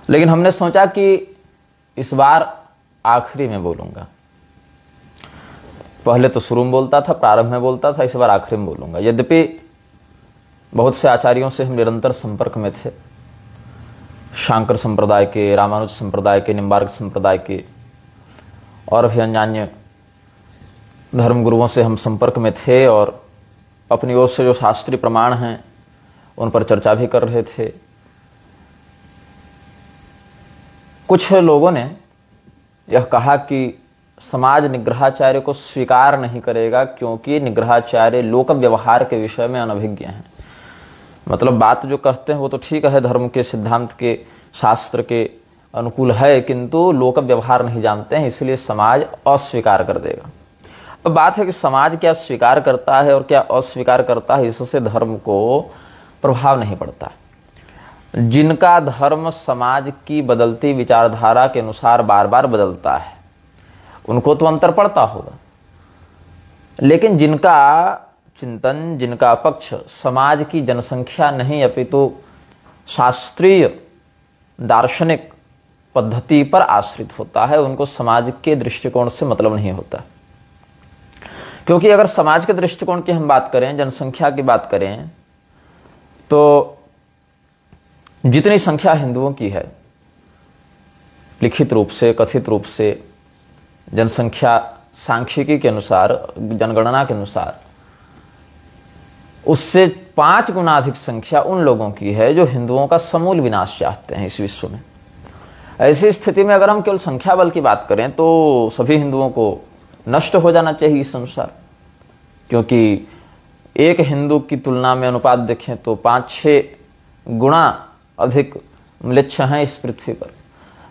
लेकिन हमने सोचा कि इस बार आखिरी में बोलूंगा। पहले तो शुरू में बोलता था, प्रारंभ में बोलता था, इस बार आखिरी में बोलूंगा। यद्यपि बहुत से आचार्यों से हम निरंतर संपर्क में थे, शांकर संप्रदाय के, रामानुज संप्रदाय के, निम्बार्क संप्रदाय के और भी अन्य धर्म गुरुओं से हम संपर्क में थे और अपनी ओर से जो शास्त्रीय प्रमाण हैं उन पर चर्चा भी कर रहे थे। कुछ लोगों ने यह कहा कि समाज निग्रहाचार्य को स्वीकार नहीं करेगा क्योंकि निग्रहाचार्य लोक व्यवहार के विषय में अनभिज्ञ हैं। मतलब बात जो कहते हैं वो तो ठीक है, धर्म के सिद्धांत के, शास्त्र के अनुकूल है, किंतु लोक व्यवहार नहीं जानते हैं, इसलिए समाज अस्वीकार कर देगा। अब बात है कि समाज क्या स्वीकार करता है और क्या अस्वीकार करता है, इससे धर्म को प्रभाव नहीं पड़ता। जिनका धर्म समाज की बदलती विचारधारा के अनुसार बार बार बदलता है उनको तो अंतर पड़ता होगा, लेकिन जिनका चिंतन, जिनका पक्ष समाज की जनसंख्या नहीं अपितु शास्त्रीय दार्शनिक पद्धति पर आश्रित होता है, उनको समाज के दृष्टिकोण से मतलब नहीं होता। क्योंकि अगर समाज के दृष्टिकोण की हम बात करें, जनसंख्या की बात करें, तो जितनी संख्या हिंदुओं की है लिखित रूप से, कथित रूप से, जनसंख्या सांख्यिकी के अनुसार, जनगणना के अनुसार, उससे 5 गुना अधिक संख्या उन लोगों की है जो हिंदुओं का समूल विनाश चाहते हैं इस विश्व में। ऐसी स्थिति में अगर हम केवल संख्या बल की बात करें तो सभी हिंदुओं को नष्ट हो जाना चाहिए इस संसार, क्योंकि एक हिंदू की तुलना में अनुपात देखें तो 5-6 गुना अधिक म्लेच्छ हैं इस पृथ्वी पर।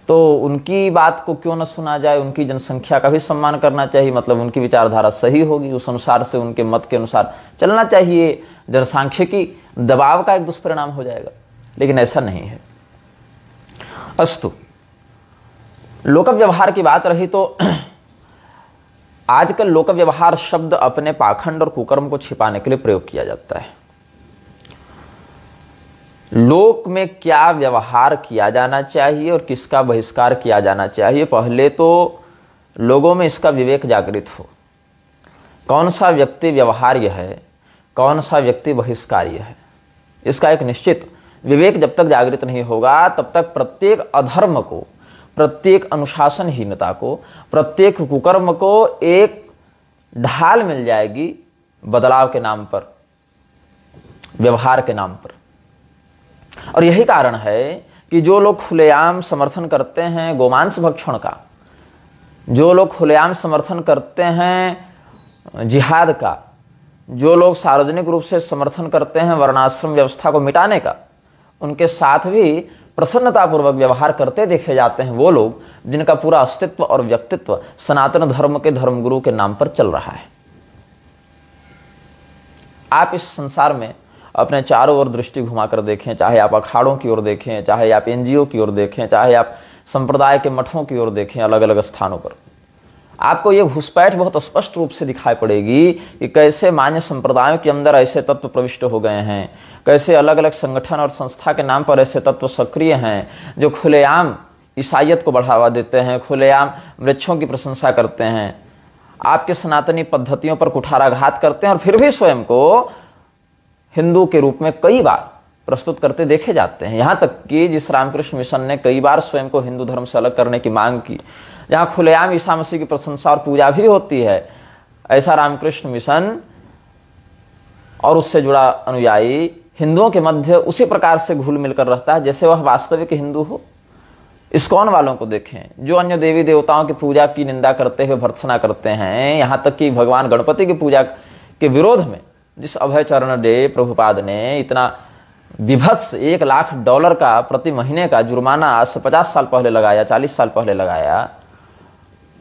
तो उनकी बात को क्यों न सुना जाए, उनकी जनसंख्या का भी सम्मान करना चाहिए। मतलब उनकी विचारधारा सही होगी, उस अनुसार से, उनके मत के अनुसार चलना चाहिए। जनसांख्यिकी दबाव का एक दुष्परिणाम हो जाएगा, लेकिन ऐसा नहीं है। अस्तु, लोक व्यवहार की बात रही तो आजकल लोक व्यवहार शब्द अपने पाखंड और कुकर्म को छिपाने के लिए प्रयोग किया जाता है। लोक में क्या व्यवहार किया जाना चाहिए और किसका बहिष्कार किया जाना चाहिए, पहले तो लोगों में इसका विवेक जागृत हो। कौन सा व्यक्ति व्यवहार्य है, कौन सा व्यक्ति बहिष्कार्य है, इसका एक निश्चित विवेक जब तक जागृत नहीं होगा तब तक प्रत्येक अधर्म को, प्रत्येक अनुशासनहीनता को, प्रत्येक कुकर्म को एक ढाल मिल जाएगी बदलाव के नाम पर, व्यवहार के नाम पर। और यही कारण है कि जो लोग खुलेआम समर्थन करते हैं गोमांस भक्षण का, जो लोग खुलेआम समर्थन करते हैं जिहाद का, जो लोग सार्वजनिक रूप से समर्थन करते हैं वर्णाश्रम व्यवस्था को मिटाने का, उनके साथ भी प्रसन्नतापूर्वक व्यवहार करते देखे जाते हैं वो लोग जिनका पूरा अस्तित्व और व्यक्तित्व सनातन धर्म के धर्मगुरु के नाम पर चल रहा है। आप इस संसार में अपने चारों ओर दृष्टि घुमाकर देखें, चाहे आप अखाड़ों की ओर देखें, चाहे आप एनजीओ की ओर देखें, चाहे आप संप्रदाय के मठों की ओर देखें, अलग अलग स्थानों पर आपको यह घुसपैठ बहुत स्पष्ट रूप से दिखाई पड़ेगी कि कैसे मान्य संप्रदायों के अंदर ऐसे तत्व प्रविष्ट हो गए हैं, कैसे अलग अलग संगठन और संस्था के नाम पर ऐसे तत्व सक्रिय हैं जो खुलेआम ईसाइयत को बढ़ावा देते हैं, खुलेआम वृक्षों की प्रशंसा करते हैं, आपके सनातनी पद्धतियों पर कुठाराघात करते हैं और फिर भी स्वयं को हिंदू के रूप में कई बार प्रस्तुत करते देखे जाते हैं। यहां तक कि जिस रामकृष्ण मिशन ने कई बार स्वयं को हिंदू धर्म से अलग करने की मांग की, जहां खुलेआम ईसा मसीह की प्रशंसा और पूजा भी होती है, ऐसा रामकृष्ण मिशन और उससे जुड़ा अनुयायी हिंदुओं के मध्य उसी प्रकार से घुल मिलकर रहता है जैसे वह वास्तविक हिंदू हो। इस्कॉन वालों को देखें जो अन्य देवी देवताओं की पूजा की निंदा करते हुए भर्त्सना करते हैं, यहां तक कि भगवान गणपति की पूजा के विरोध में जिस अभय चरण डे प्रभुपाद ने इतना विभत्स $1,00,000 का प्रति महीने का जुर्माना आज से 50 साल पहले लगाया, 40 साल पहले लगाया,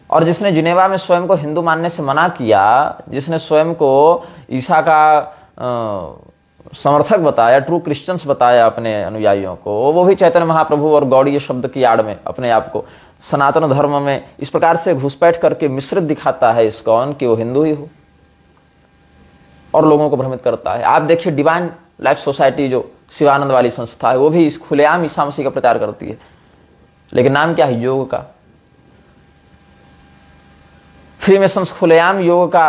और जिसने जिनेवा में स्वयं को हिंदू मानने से मना किया, जिसने स्वयं को ईसा का समर्थक बताया, ट्रू क्रिश्चियंस बताया अपने अनुयायियों को, वो भी चैतन्य महाप्रभु और गौड़ीय शब्द की आड़ में अपने आप को सनातन धर्म में इस प्रकार से घुसपैठ करके मिश्रित दिखाता है इस्कॉन कि वो हिंदू ही हो और लोगों को भ्रमित करता है। आप देखिए डिवाइन लाइफ सोसाइटी जो शिवानंद वाली संस्था है, वो भी इस खुलेआम ईसा मसीह का प्रचार करती है। लेकिन नाम क्या है? योग का। फ्रीमेसन्स खुलेआम योग का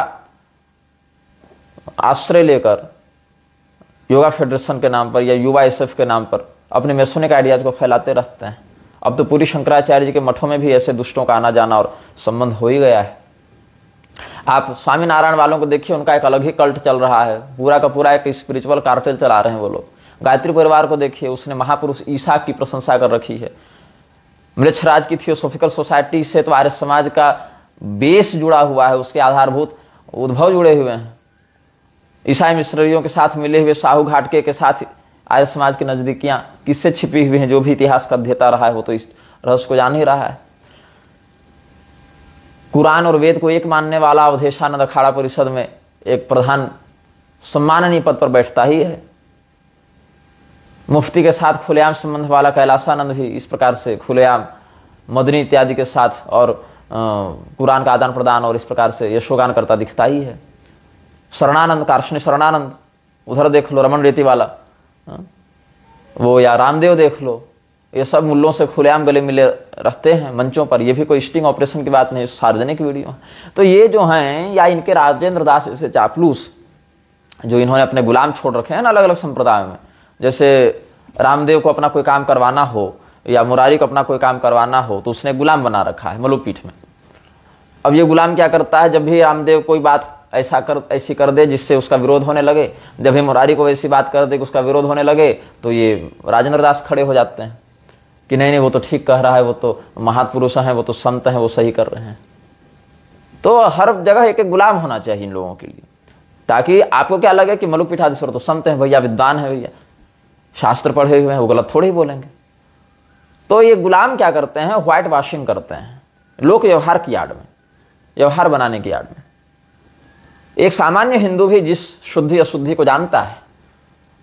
आश्रय लेकर योगा फेडरेशन के नाम पर या युवा एसएफ के नाम पर अपने मेसोनिक आइडियाज को फैलाते रहते हैं। अब तो पूरी शंकराचार्य जी के मठों में भी ऐसे दुष्टों का आना जाना और संबंध हो ही गया है। आप स्वामीनारायण वालों को देखिए, उनका एक अलग ही कल्ट चल रहा है, पूरा का पूरा एक स्पिरिचुअल कार्टेल चला रहे हैं वो लोग। गायत्री परिवार को देखिए, उसने महापुरुष ईसा की प्रशंसा कर रखी है। मृक्षराज की थियोसॉफिकल सोसाइटी से तो आर्य समाज का बेस जुड़ा हुआ है, उसके आधारभूत उद्भव जुड़े हुए हैं। ईसाई मिशनरियों के साथ मिले हुए साहू घाटके के साथ आर्य समाज की नजदीकियां किससे छिपी हुई हैं? जो भी इतिहास का अध्येता रहा है वो तो इस रहस्य को जान ही रहा है। कुरान और वेद को एक मानने वाला अवधेशानंद अखाड़ा परिषद में एक प्रधान सम्माननीय पद पर बैठता ही है। मुफ्ती के साथ खुलेआम संबंध वाला कैलासानंद भी इस प्रकार से खुलेआम मदनी इत्यादि के साथ और कुरान का आदान प्रदान और इस प्रकार से यशोगान करता दिखता ही है। शरणानंद, कार्षणी शरणानंद, उधर देख लो रमन रेती वाला वो, या रामदेव देख लो, ये सब मुल्लों से खुलेआम गले मिले रहते हैं मंचों पर। ये भी कोई स्टिंग ऑपरेशन की बात नहीं, सार्वजनिक वीडियो। तो ये जो हैं, या इनके राजेंद्र दास ऐसे चापलूस जो इन्होंने अपने गुलाम छोड़ रखे हैं ना अलग अलग संप्रदायों में, जैसे रामदेव को अपना कोई काम करवाना हो या मुरारी को अपना कोई काम करवाना हो तो उसने गुलाम बना रखा है मलुपीठ में। अब ये गुलाम क्या करता है, जब भी रामदेव कोई बात ऐसी कर दे जिससे उसका विरोध होने लगे, जब भी मुरारी को ऐसी बात कर दे कि उसका विरोध होने लगे, तो ये राजेंद्र दास खड़े हो जाते हैं कि नहीं नहीं वो तो ठीक कह रहा है, वो तो महापुरुष हैं, वो तो संत हैं, वो सही कर रहे हैं। तो हर जगह एक एक गुलाम होना चाहिए इन लोगों के लिए, ताकि आपको क्या लगे कि मलुक पीठाधीश्वर तो संत हैं भैया, विद्वान है भैया, शास्त्र पढ़े हुए हैं, वो गलत थोड़ी ही बोलेंगे। तो ये गुलाम क्या करते हैं? व्हाइट वॉशिंग करते हैं लोक व्यवहार की आड़ में, व्यवहार बनाने की आड़ में। एक सामान्य हिंदू भी जिस शुद्धि अशुद्धि को जानता है,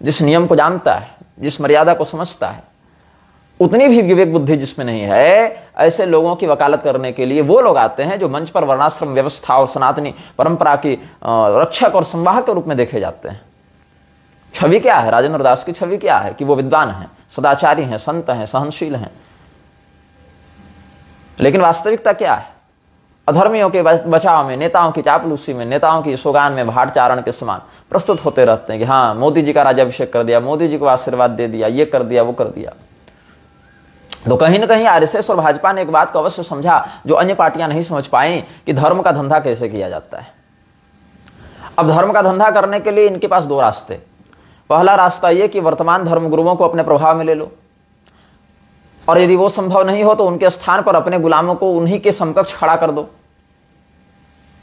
जिस नियम को जानता है, जिस मर्यादा को समझता है, उतनी भी विवेक बुद्धि जिसमें नहीं है, ऐसे लोगों की वकालत करने के लिए वो लोग आते हैं जो मंच पर वर्णाश्रम व्यवस्था और सनातनी परंपरा की रक्षक और संवाहक के रूप में देखे जाते हैं। छवि क्या है? राजेंद्र दास की छवि क्या है? कि वो विद्वान हैं, सदाचारी हैं, संत हैं, सहनशील हैं। लेकिन वास्तविकता क्या है? अधर्मियों के बचाव में, नेताओं की चापलूसी में, नेताओं की सोगान में भाट चारण के समान प्रस्तुत होते रहते हैं कि हाँ मोदी जी का राज्याभिषेक कर दिया, मोदी जी को आशीर्वाद दे दिया, ये कर दिया, वो कर दिया। तो कहीं ना कहीं आरएसएस और भाजपा ने एक बात को अवश्य समझा जो अन्य पार्टियां नहीं समझ पाई, कि धर्म का धंधा कैसे किया जाता है। अब धर्म का धंधा करने के लिए इनके पास दो रास्ते। पहला रास्ता यह कि वर्तमान धर्मगुरुओं को अपने प्रभाव में ले लो, और यदि वो संभव नहीं हो तो उनके स्थान पर अपने गुलामों को उन्हीं के समकक्ष खड़ा कर दो।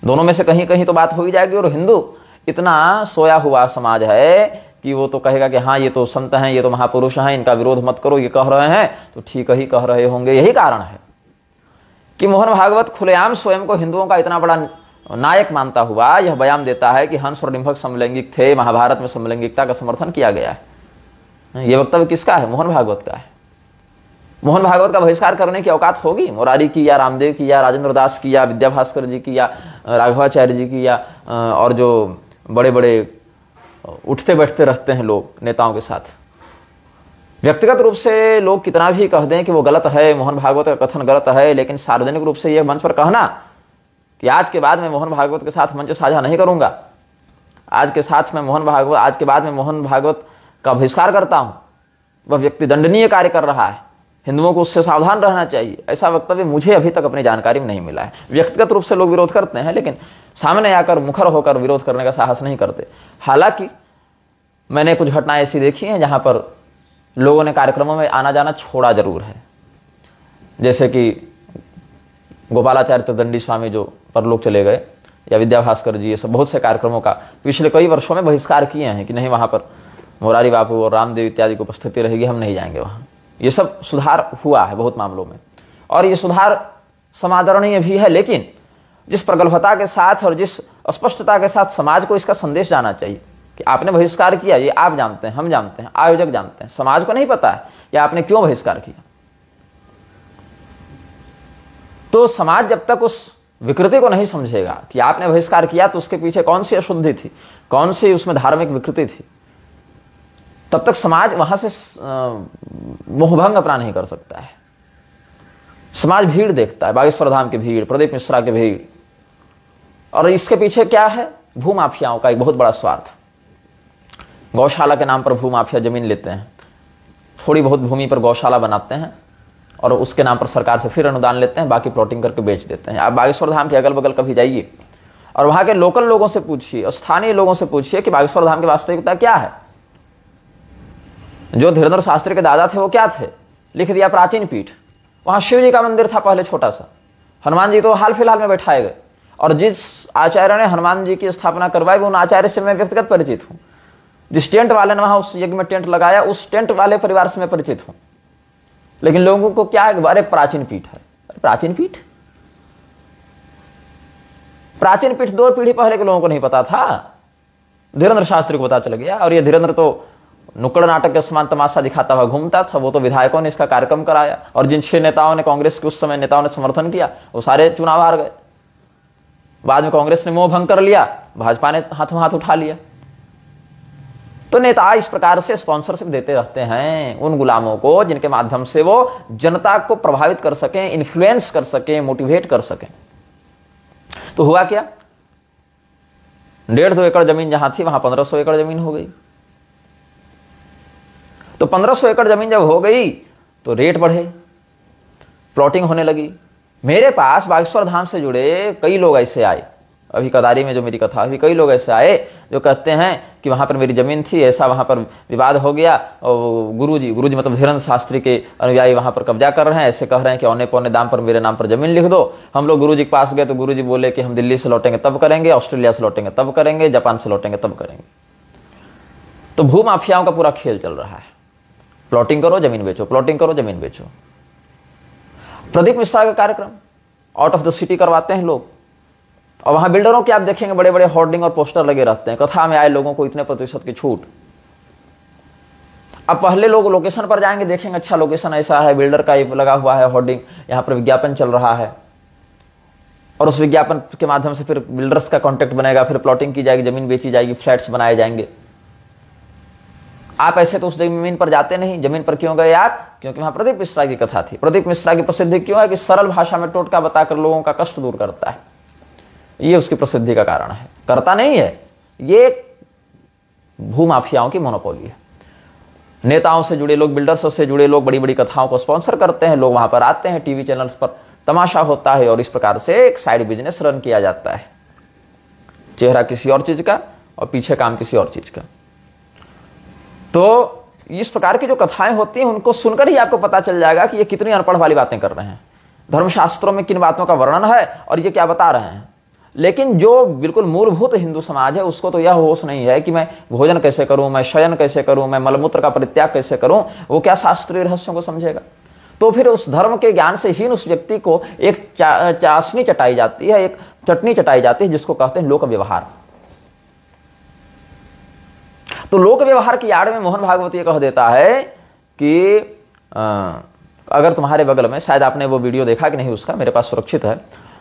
दोनों में से कहीं कहीं तो बात हो ही जाएगी। और हिंदू इतना सोया हुआ समाज है कि वो तो कहेगा कि हाँ ये तो संत हैं, ये तो महापुरुष हैं, इनका विरोध मत करो, ये कह रहे हैं तो ठीक ही कह रहे होंगे। यही कारण है कि मोहन भागवत खुलेआम स्वयं को हिंदुओं का इतना बड़ा नायक मानता हुआ यह बयान देता है कि हंस और डिंभक समलैंगिक थे, महाभारत में समलैंगिकता का समर्थन किया गया है। यह वक्तव्य किसका है? मोहन भागवत का है। मोहन भागवत का बहिष्कार करने की औकात होगी मुरारी की या रामदेव की या राजेंद्र दास की या विद्याभास्कर जी की या राघवाचार्य जी की या और जो बड़े बड़े उठते बैठते रहते हैं लोग नेताओं के साथ। व्यक्तिगत रूप से लोग कितना भी कह दें कि वो गलत है, मोहन भागवत का कथन गलत है, लेकिन सार्वजनिक रूप से यह मंच पर कहना कि आज के बाद मैं मोहन भागवत के साथ मंच साझा नहीं करूंगा, आज के बाद में मोहन भागवत का बहिष्कार करता हूं, वह व्यक्ति दंडनीय कार्य कर रहा है, हिंदुओं को उससे सावधान रहना चाहिए, ऐसा वक्तव्य मुझे अभी तक अपनी जानकारी में नहीं मिला है। व्यक्तिगत रूप से लोग विरोध करते हैं, लेकिन सामने आकर मुखर होकर विरोध करने का साहस नहीं करते। हालांकि मैंने कुछ घटनाएं ऐसी देखी हैं जहां पर लोगों ने कार्यक्रमों में आना जाना छोड़ा जरूर है, जैसे कि गोपालाचार्य दंडी स्वामी जो परलोक चले गए, या विद्याभास्कर जी, ये सब बहुत से कार्यक्रमों का पिछले कई वर्षों में बहिष्कार किए हैं कि नहीं वहां पर मोरारी बापू और रामदेव इत्यादि की उपस्थिति रहेगी, हम नहीं जाएंगे वहां। ये सब सुधार हुआ है बहुत मामलों में, और ये सुधार समादरणीय भी है। लेकिन जिस प्रगल्भता के साथ और जिस स्पष्टता के साथ समाज को इसका संदेश जाना चाहिए कि आपने बहिष्कार किया, ये आप जानते हैं, हम जानते हैं, आयोजक जानते हैं, समाज को नहीं पता है कि आपने क्यों बहिष्कार किया। तो समाज जब तक उस विकृति को नहीं समझेगा कि आपने बहिष्कार किया तो उसके पीछे कौन सी अशुद्धि थी, कौन सी उसमें धार्मिक विकृति थी, तब तक समाज वहां से मोहभंग अपना नहीं कर सकता है। समाज भीड़ देखता है, बागेश्वर धाम की भीड़, प्रदीप मिश्रा की भीड़, और इसके पीछे क्या है? भूमाफियाओं का एक बहुत बड़ा स्वार्थ। गौशाला के नाम पर भूमाफिया जमीन लेते हैं, थोड़ी बहुत भूमि पर गौशाला बनाते हैं और उसके नाम पर सरकार से फिर अनुदान लेते हैं, बाकी प्लॉटिंग करके बेच देते हैं। आप बागेश्वर धाम के अगल बगल कभी जाइए और वहां के लोकल लोगों से पूछिए, स्थानीय लोगों से पूछिए कि बागेश्वर धाम की वास्तविकता क्या है। जो धीरेन्द्र शास्त्री के दादा थे वो क्या थे? लिख दिया प्राचीन पीठ। वहां शिव जी का मंदिर था पहले छोटा सा, हनुमान जी तो हाल फिलहाल में बैठाए गए, और जिस आचार्य ने हनुमान जी की स्थापना करवाई वो उन आचार्य से मैं व्यक्तिगत परिचित हूं। जिस टेंट वाले ने वहां उस यज्ञ में टेंट लगाया, उस टेंट वाले परिवार से मैं परिचित हूं। लेकिन लोगों को क्या है? अरे प्राचीन पीठ है। प्राचीन पीठ, प्राचीन पीठ 2 पीढ़ी पहले के लोगों को नहीं पता था, धीरेन्द्र शास्त्री को पता चल गया। और ये धीरेन्द्र तो नुक्कड़ नाटक के समान तमाशा दिखाता हुआ घूमता था। वो तो विधायकों ने इसका कार्यक्रम कराया, और जिन 6 नेताओं ने, कांग्रेस के उस समय नेताओं ने समर्थन किया, वो सारे चुनाव हार गए। बाद में कांग्रेस ने मोह भंग कर लिया, भाजपा ने हाथों हाथ उठा लिया। तो नेता इस प्रकार से स्पॉन्सरशिप देते रहते हैं उन गुलामों को, जिनके माध्यम से वो जनता को प्रभावित कर सकें, इन्फ्लुएंस कर सकें, मोटिवेट कर सकें। तो हुआ क्या? 150 एकड़ जमीन जहां थी वहां 1500 एकड़ जमीन हो गई। तो 1500 एकड़ जमीन जब हो गई तो रेट बढ़े, प्लॉटिंग होने लगी। मेरे पास बागेश्वर धाम से जुड़े कई लोग ऐसे आए, अभी कदारी में जो मेरी कथा हुई, कई लोग ऐसे आए जो कहते हैं कि वहां पर मेरी जमीन थी, ऐसा वहां पर विवाद हो गया, और गुरुजी मतलब धीरेन्द्र शास्त्री के अनुयायी वहां पर कब्जा कर रहे हैं, ऐसे कह रहे हैं कि औने पौने दाम पर मेरे नाम पर जमीन लिख दो। हम लोग गुरुजी के पास गए तो गुरुजी बोले कि हम दिल्ली से लौटेंगे तब करेंगे, ऑस्ट्रेलिया से लौटेंगे तब करेंगे, जापान से लौटेंगे तब करेंगे। तो भूमाफियाओं का पूरा खेल चल रहा है, प्लॉटिंग करो जमीन बेचो, प्लॉटिंग करो जमीन बेचो। प्रदीप मिश्रा का कार्यक्रम आउट ऑफ द सिटी करवाते हैं लोग, और वहां बिल्डरों के आप देखेंगे बड़े बड़े होर्डिंग और पोस्टर लगे रहते हैं, कथा में आए लोगों को इतने % की छूट। अब पहले लोग लोकेशन पर जाएंगे, देखेंगे अच्छा लोकेशन ऐसा है, बिल्डर का ये लगा हुआ है होर्डिंग, यहां पर विज्ञापन चल रहा है, और उस विज्ञापन के माध्यम से फिर बिल्डर्स का कॉन्टेक्ट बनेगा, फिर प्लॉटिंग की जाएगी, जमीन बेची जाएगी, फ्लैट्स बनाए जाएंगे। आप ऐसे तो उस जमीन पर जाते नहीं। जमीन पर क्यों गए आप? क्योंकि वहां प्रदीप मिश्रा की कथा थी। प्रदीप मिश्रा की प्रसिद्धि क्यों है? कि सरल भाषा में टोटका बताकर लोगों का कष्ट दूर करता है, ये उसकी प्रसिद्धि का कारण है, करता नहीं है। ये भूमाफियाओं की मोनोपोली है। नेताओं से जुड़े लोग, बिल्डर्स से जुड़े लोग बड़ी बड़ी कथाओं को स्पॉन्सर करते हैं, लोग वहां पर आते हैं, टीवी चैनल्स पर तमाशा होता है, और इस प्रकार से एक साइड बिजनेस रन किया जाता है। चेहरा किसी और चीज का और पीछे काम किसी और चीज का। तो इस प्रकार की जो कथाएं होती हैं उनको सुनकर ही आपको पता चल जाएगा कि ये कितनी अनपढ़ वाली बातें कर रहे हैं, धर्मशास्त्रों में किन बातों का वर्णन है और ये क्या बता रहे हैं। लेकिन जो बिल्कुल मूलभूत हिंदू समाज है उसको तो यह होश नहीं है कि मैं भोजन कैसे करूं, मैं शयन कैसे करूं, मैं मलमूत्र का परित्याग कैसे करूं। वो क्या शास्त्रीय रहस्यों को समझेगा? तो फिर उस धर्म के ज्ञान से हीन उस व्यक्ति को एक चाशनी चटाई जाती है, एक चटनी चटाई जाती है, जिसको कहते हैं लोक व्यवहार। तो लोक व्यवहार की आड़ में मोहन भागवत ये कह देता है कि अगर तुम्हारे बगल में, शायद आपने वो वीडियो देखा कि नहीं, उसका मेरे पास सुरक्षित है,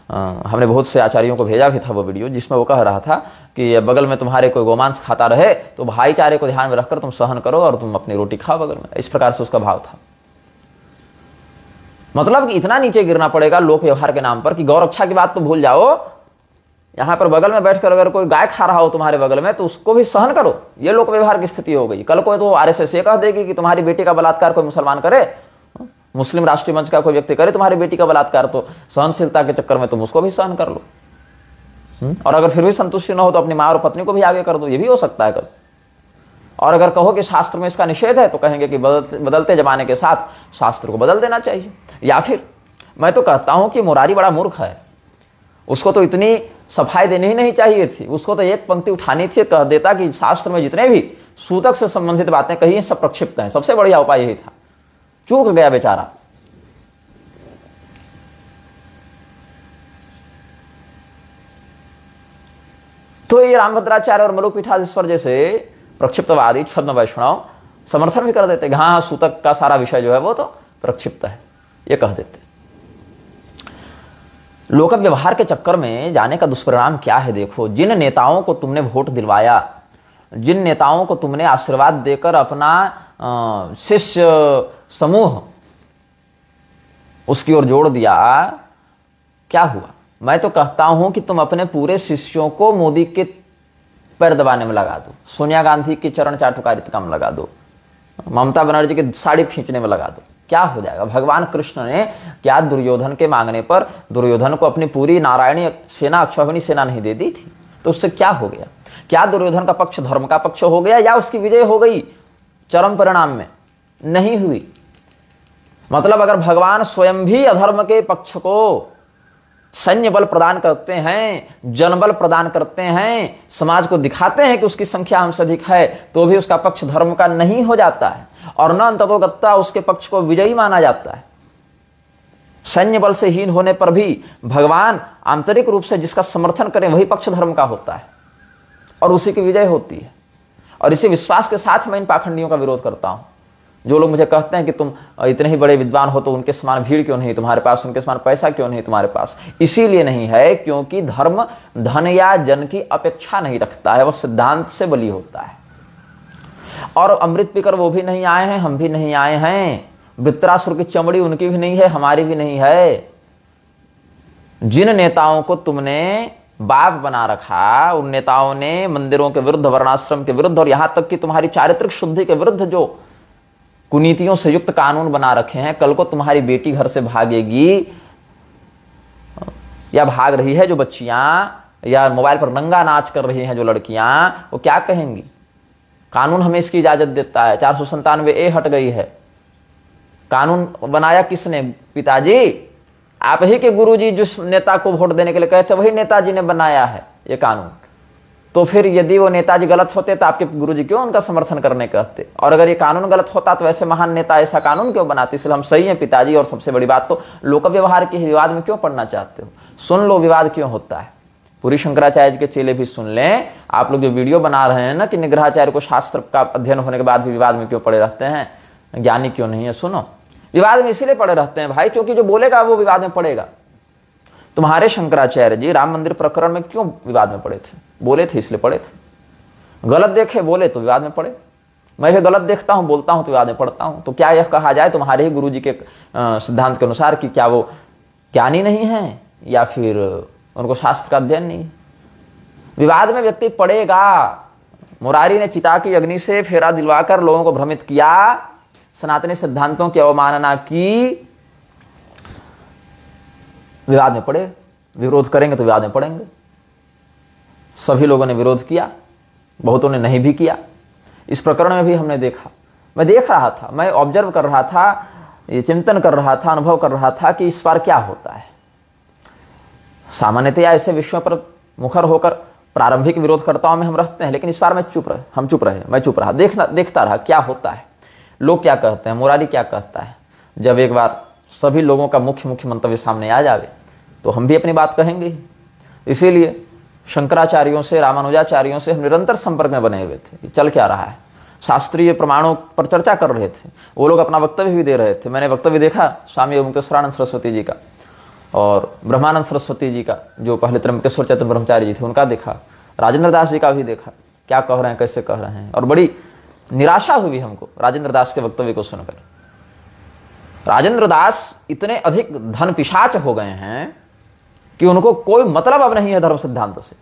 हमने बहुत से आचार्यों को भेजा भी था वो वीडियो, जिसमें वो कह रहा था कि बगल में तुम्हारे कोई गोमांस खाता रहे तो भाईचारे को ध्यान में रखकर तुम सहन करो और तुम अपनी रोटी खाओ बगल में। इस प्रकार से उसका भाव था। मतलब कि इतना नीचे गिरना पड़ेगा लोक व्यवहार के नाम पर कि गौ रक्षा की बात तो भूल जाओ, यहां पर बगल में बैठकर अगर कोई गाय खा रहा हो तुम्हारे बगल में तो उसको भी सहन करो। ये लोक व्यवहार की स्थिति हो गई। कल कोई तो आरएसएस ये कह देगी कि तुम्हारी बेटी का बलात्कार कोई मुसलमान करे, मुस्लिम राष्ट्रीय मंच का कोई व्यक्ति करे तुम्हारी बेटी का बलात्कार, तो सहनशीलता के चक्कर में तुम उसको भी सहन कर लो, और अगर फिर भी संतुष्टि न हो तो अपनी मां और पत्नी को भी आगे कर दो। ये भी हो सकता है कल। और अगर कहो कि शास्त्र में इसका निषेध है तो कहेंगे कि बदलते जमाने के साथ शास्त्र को बदल देना चाहिए। या फिर मैं तो कहता हूं कि मुरारी बड़ा मूर्ख है, उसको तो इतनी सफाई देनी ही नहीं चाहिए थी, उसको तो एक पंक्ति उठानी थी, कह देता कि शास्त्र में जितने भी सूतक से संबंधित बातें कही सब प्रक्षिप्त हैं। सबसे बढ़िया उपाय यही था, चूक गया बेचारा। तो ये रामभद्राचार्य और मलुपीठाधीश्वर जैसे प्रक्षिप्तवादी छद्म वैष्णव समर्थन भी कर देते, हाँ सूतक का सारा विषय जो है वो तो प्रक्षिप्त है, ये कह देते। लोक व्यवहार के चक्कर में जाने का दुष्परिणाम क्या है देखो। जिन नेताओं को तुमने वोट दिलवाया, जिन नेताओं को तुमने आशीर्वाद देकर अपना शिष्य समूह उसकी ओर जोड़ दिया, क्या हुआ? मैं तो कहता हूं कि तुम अपने पूरे शिष्यों को मोदी के पैर दबाने में लगा दो, सोनिया गांधी के चरण चाटुकारिता में लगा दो, ममता बनर्जी की साड़ी खींचने में लगा दो, क्या हो जाएगा? भगवान कृष्ण ने क्या दुर्योधन के मांगने पर दुर्योधन को अपनी पूरी नारायणी सेना, अक्षौहिणी सेना नहीं दे दी थी? तो उससे क्या हो गया? क्या दुर्योधन का पक्ष धर्म का पक्ष हो गया या उसकी विजय हो गई चरम परिणाम में? नहीं हुई। मतलब अगर भगवान स्वयं भी अधर्म के पक्ष को सैन्य बल प्रदान करते हैं, जनबल प्रदान करते हैं, समाज को दिखाते हैं कि उसकी संख्या हमसे अधिक है, तो भी उसका पक्ष धर्म का नहीं हो जाता है और न अंततोगत्ता उसके पक्ष को विजयी माना जाता है। सैन्य बल से हीन होने पर भी भगवान आंतरिक रूप से जिसका समर्थन करें वही पक्ष धर्म का होता है और उसी की विजय होती है। और इसी विश्वास के साथ मैं इन पाखंडियों का विरोध करता हूं। जो लोग मुझे कहते हैं कि तुम इतने ही बड़े विद्वान हो तो उनके समान भीड़ क्यों नहीं तुम्हारे पास, उनके समान पैसा क्यों नहीं तुम्हारे पास? इसीलिए नहीं है क्योंकि धर्म धन या जन की अपेक्षा नहीं रखता है, वह सिद्धांत से बली होता है। और अमृत पीकर वो भी नहीं आए हैं, हम भी नहीं आए हैं। वृत्रासुर की चमड़ी उनकी भी नहीं है, हमारी भी नहीं है। जिन नेताओं को तुमने बाप बना रखा, उन नेताओं ने मंदिरों के विरुद्ध, वर्णाश्रम के विरुद्ध और यहां तक कि तुम्हारी चारित्रिक शुद्धि के विरुद्ध जो कुनीतियों से युक्त कानून बना रखे हैं। कल को तुम्हारी बेटी घर से भागेगी या भाग रही है जो बच्चियां, या मोबाइल पर नंगा नाच कर रही हैं जो लड़कियां, वो क्या कहेंगी? कानून हमें इसकी इजाजत देता है। 497A हट गई है। कानून बनाया किसने? पिताजी, आप ही के गुरुजी जिस नेता को वोट देने के लिए कहे थे वही नेताजी ने बनाया है ये कानून। तो फिर यदि वो नेताजी गलत होते तो आपके गुरुजी क्यों उनका समर्थन करने कहते? और अगर ये कानून गलत होता तो ऐसे महान नेता ऐसा कानून क्यों बनाते? इसलिए हम सही हैं पिताजी। और सबसे बड़ी बात तो लोक व्यवहार के विवाद में क्यों पढ़ना चाहते हो? सुन लो विवाद क्यों होता है। पूरी शंकराचार्य के चेले भी सुन लें। आप लोग जो वीडियो बना रहे हैं ना कि निग्रहाचार्य को शास्त्र का अध्ययन होने के बाद भी विवाद में क्यों पड़े रहते हैं, ज्ञानी क्यों नहीं है? सुनो, विवाद में इसीलिए पड़े रहते हैं भाई क्योंकि जो बोलेगा वो विवाद में पड़ेगा। तुम्हारे शंकराचार्य जी राम मंदिर प्रकरण में क्यों विवाद में पड़े थे? बोले थे इसलिए पड़े थे। गलत देखे बोले तो विवाद में पड़े। मैं भी गलत देखता हूं, बोलता हूं तो विवाद में पड़ता हूं। तो क्या यह कहा जाए तुम्हारे ही गुरुजी के सिद्धांत के अनुसार कि क्या वो ज्ञानी नहीं है या फिर उनको शास्त्र का अध्ययन नहीं है? विवाद में व्यक्ति पड़ेगा। मुरारी ने चिता की अग्नि से फेरा दिलवाकर लोगों को भ्रमित किया, सनातनी सिद्धांतों की अवमानना की। विवाद में पड़े, विरोध करेंगे तो विवाद में पड़ेंगे। सभी लोगों ने विरोध किया, बहुतों ने नहीं भी किया। इस प्रकरण में भी हमने देखा, मैं देख रहा था, मैं ऑब्जर्व कर रहा था, ये चिंतन कर रहा था, अनुभव कर रहा था कि इस बार क्या होता है। सामान्यतया ऐसे विषयों पर मुखर होकर प्रारंभिक विरोधकर्ताओं में हम रहते हैं, लेकिन इस बार मैं चुप रहे, मैं चुप रहा, देखता रहा क्या होता है, लोग क्या कहते हैं, मुरारी क्या कहता है। जब एक बार सभी लोगों का मुख्य मंतव्य सामने आ जावे तो हम भी अपनी बात कहेंगे। इसीलिए शंकराचार्यों से, रामानुजाचार्यों से हम निरंतर संपर्क में बने हुए थे। चल क्या रहा है, शास्त्रीय प्रमाणों पर चर्चा कर रहे थे। वो लोग अपना वक्तव्य भी दे रहे थे। मैंने वक्तव्य देखा स्वामी मुक्तेश्वरानंद सरस्वती जी का और ब्रह्मानंद सरस्वती जी का, जो पहले त्र्यंबकेश्वर चैतन्य ब्रह्मचारी जी थे, उनका देखा। राजेंद्र दास जी का भी देखा, क्या कह रहे हैं, कैसे कह रहे हैं। और बड़ी निराशा हुई हमको राजेंद्र दास के वक्तव्य को सुनकर। राजेंद्र दास इतने अधिक धन पिशाच हो गए हैं कि उनको कोई मतलब अब नहीं है धर्म सिद्धांतों से।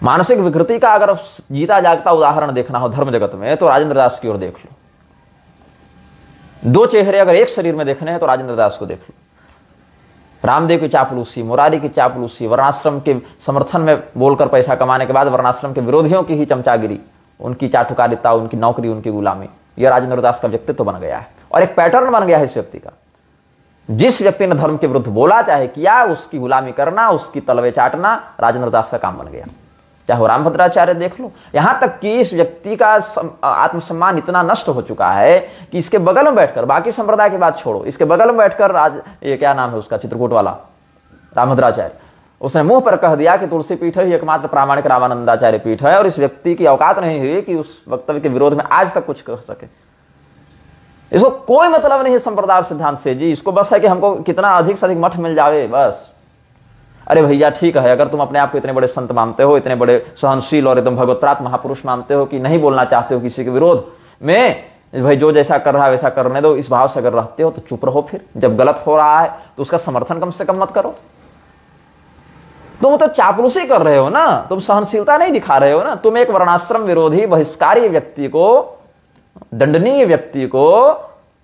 मानसिक विकृति का अगर जीता जागता उदाहरण देखना हो धर्म जगत में तो राजेंद्र दास की ओर देख लो। दो चेहरे अगर एक शरीर में देखने हैं तो राजेंद्र दास को देख लो। रामदेव की चापलूसी, मुरारी की चापलूसी, वर्णाश्रम के समर्थन में बोलकर पैसा कमाने के बाद वर्णाश्रम के विरोधियों की ही चमचागिरी, उनकी चाटुकारिता, उनकी नौकरी, उनकी गुलामी, यह राजेंद्र दास का व्यक्तित्व बन गया है और एक पैटर्न बन गया है इस व्यक्ति का। जिस व्यक्ति ने धर्म के विरुद्ध बोला चाहे किया, उसकी गुलामी करना, उसकी तलवे चाटना राजेंद्र दास का काम बन गया। चाहे वो रामभद्राचार्य देख लो, यहां तक कि इस व्यक्ति का आत्मसम्मान इतना नष्ट हो चुका है कि इसके बगल में बैठकर, बाकी संप्रदाय की बात छोड़ो, इसके बगल में बैठकर ये क्या नाम है उसका, चित्रकूट वाला रामभद्राचार्य, उसने मुंह पर कह दिया कि तुलसी पीठ ही एकमात्र प्रामाणिक रामानंदाचार्य पीठ है और इस व्यक्ति की औकात नहीं हुई कि उस वक्तव्य के विरोध में आज तक कुछ कह सके। इसको कोई मतलब नहीं है संप्रदाय सिद्धांत से जी, इसको बस है कि हमको कितना अधिक से अधिक मठ मिल जावे बस। अरे भैया ठीक है, अगर तुम अपने आप को इतने बड़े संत मानते हो, इतने बड़े सहनशील और एकदम भगवतप्राप्त महापुरुष मानते हो कि नहीं बोलना चाहते हो किसी के विरोध में, भाई जो जैसा कर रहा है वैसा करने दो, इस भाव से अगर रहते हो तो चुप रहो। फिर जब गलत हो रहा है तो उसका समर्थन कम से कम मत करो। तुम तो चापलूसी कर रहे हो ना, तुम सहनशीलता नहीं दिखा रहे हो ना। तुम एक वर्णाश्रम विरोधी बहिष्कार्य व्यक्ति को, दंडनीय व्यक्ति को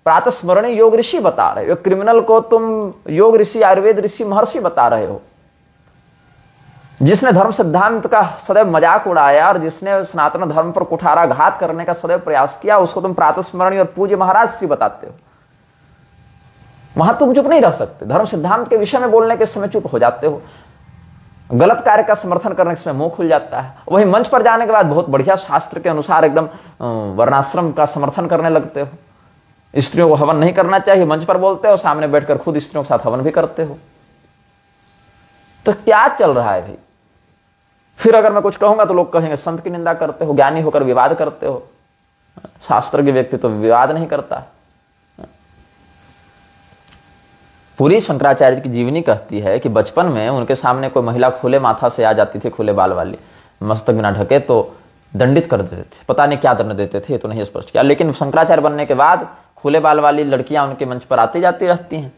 प्रातस्मरणीय योग ऋषि बता रहे हो। क्रिमिनल को तुम योग ऋषि, आयुर्वेद ऋषि, महर्षि बता रहे हो। जिसने धर्म सिद्धांत का सदैव मजाक उड़ाया और जिसने सनातन धर्म पर कुठाराघात करने का सदैव प्रयास किया, उसको तुम प्रातस्मरणीय और पूज्य महाराज श्री बताते हो। वहां तुम चुप नहीं रह सकते। धर्म सिद्धांत के विषय में बोलने के समय चुप हो जाते हो, गलत कार्य का समर्थन करने के समय मुंह खुल जाता है। वही मंच पर जाने के बाद बहुत बढ़िया शास्त्र के अनुसार एकदम वर्णाश्रम का समर्थन करने लगते हो। स्त्रियों को हवन नहीं करना चाहिए मंच पर बोलते हो, सामने बैठकर खुद स्त्रियों के साथ हवन भी करते हो। तो क्या चल रहा है भाई? फिर अगर मैं कुछ कहूंगा तो लोग कहेंगे संत की निंदा करते हो, ज्ञानी होकर विवाद करते हो। शास्त्र के व्यक्ति तो विवाद नहीं करता। पूरी शंकराचार्य की जीवनी कहती है कि बचपन में उनके सामने कोई महिला खुले माथा से आ जाती थी, खुले बाल वाली, मस्तक बिना ढके, तो दंडित कर देते थे। पता नहीं क्या दंड देते थे, ये तो नहीं स्पष्ट किया। लेकिन शंकराचार्य बनने के बाद खुले बाल वाली लड़कियां उनके मंच पर आती जाती रहती हैं,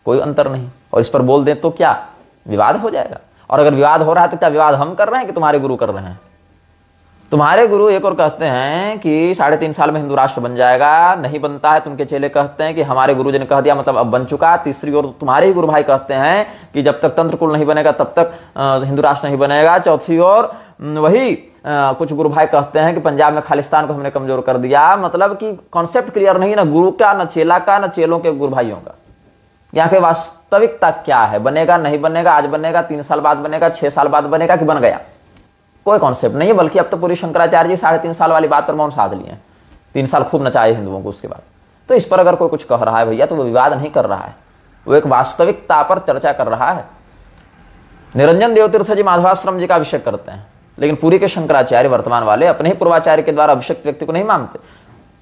कोई अंतर नहीं। और इस पर बोल दें तो क्या विवाद हो जाएगा? और अगर विवाद हो रहा है तो क्या विवाद हम कर रहे हैं कि तुम्हारे गुरु कर रहे हैं? तुम्हारे गुरु एक और कहते हैं कि 3.5 साल में हिंदू राष्ट्र बन जाएगा, नहीं बनता है। तुमके चेले कहते हैं कि हमारे गुरु जी ने कह दिया मतलब अब बन चुका। तीसरी ओर तुम्हारे ही गुरु भाई कहते हैं कि जब तक तंत्र कुल नहीं बनेगा तब तक हिंदू राष्ट्र नहीं बनेगा। चौथी ओर वही कुछ गुरु भाई कहते हैं कि पंजाब में खालिस्तान को हमने कमजोर कर दिया। मतलब कि कॉन्सेप्ट क्लियर नहीं, ना गुरु का, ना चेला का, ना चेलों के गुरु भाइयों का। यहाँ के वास्तविकता क्या है? बनेगा नहीं बनेगा, आज बनेगा, 3 साल बाद बनेगा, 6 साल बाद बनेगा कि बन गया? कोई कॉन्सेप्ट नहीं है। बल्कि अब तो पूरी शंकराचार्य जी 3.5 साल वाली बात पर मौन साध लिए हैं। 3 साल खूब नचाए हिंदुओं को उसके बाद। तो इस पर अगर कोई कुछ कह रहा है भैया तो वो विवाद नहीं कर रहा है, वो एक वास्तविकता पर चर्चा कर रहा है। निरंजन देवतीर्थ जी माधवाश्रम जी का अभिषेक करते हैं, लेकिन पूरी के शंकराचार्य वर्तमान वाले अपने ही पूर्वाचार्य के द्वारा अभिषेक व्यक्ति को नहीं मानते।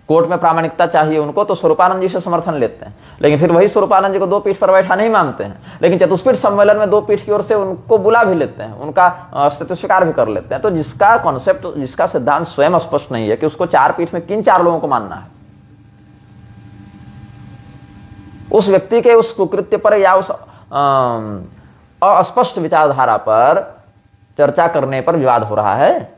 कोर्ट में प्रामाणिकता चाहिए उनको तो स्वरूपानंद जी से समर्थन लेते हैं, लेकिन फिर वही स्वरूपानंद जी को 2 पीठ पर बैठा नहीं मानते हैं। लेकिन चतुष्पीठ सम्मेलन में 2 पीठ की ओर से उनको बुला भी लेते हैं, उनका अस्तित्व स्वीकार भी कर लेते हैं। तो जिसका कॉन्सेप्ट, जिसका सिद्धांत स्वयं स्पष्ट नहीं है कि उसको 4 पीठ में किन 4 लोगों को मानना है, उस व्यक्ति के उस कुकृत्य पर या उस अस्पष्ट विचारधारा पर चर्चा करने पर विवाद हो रहा है।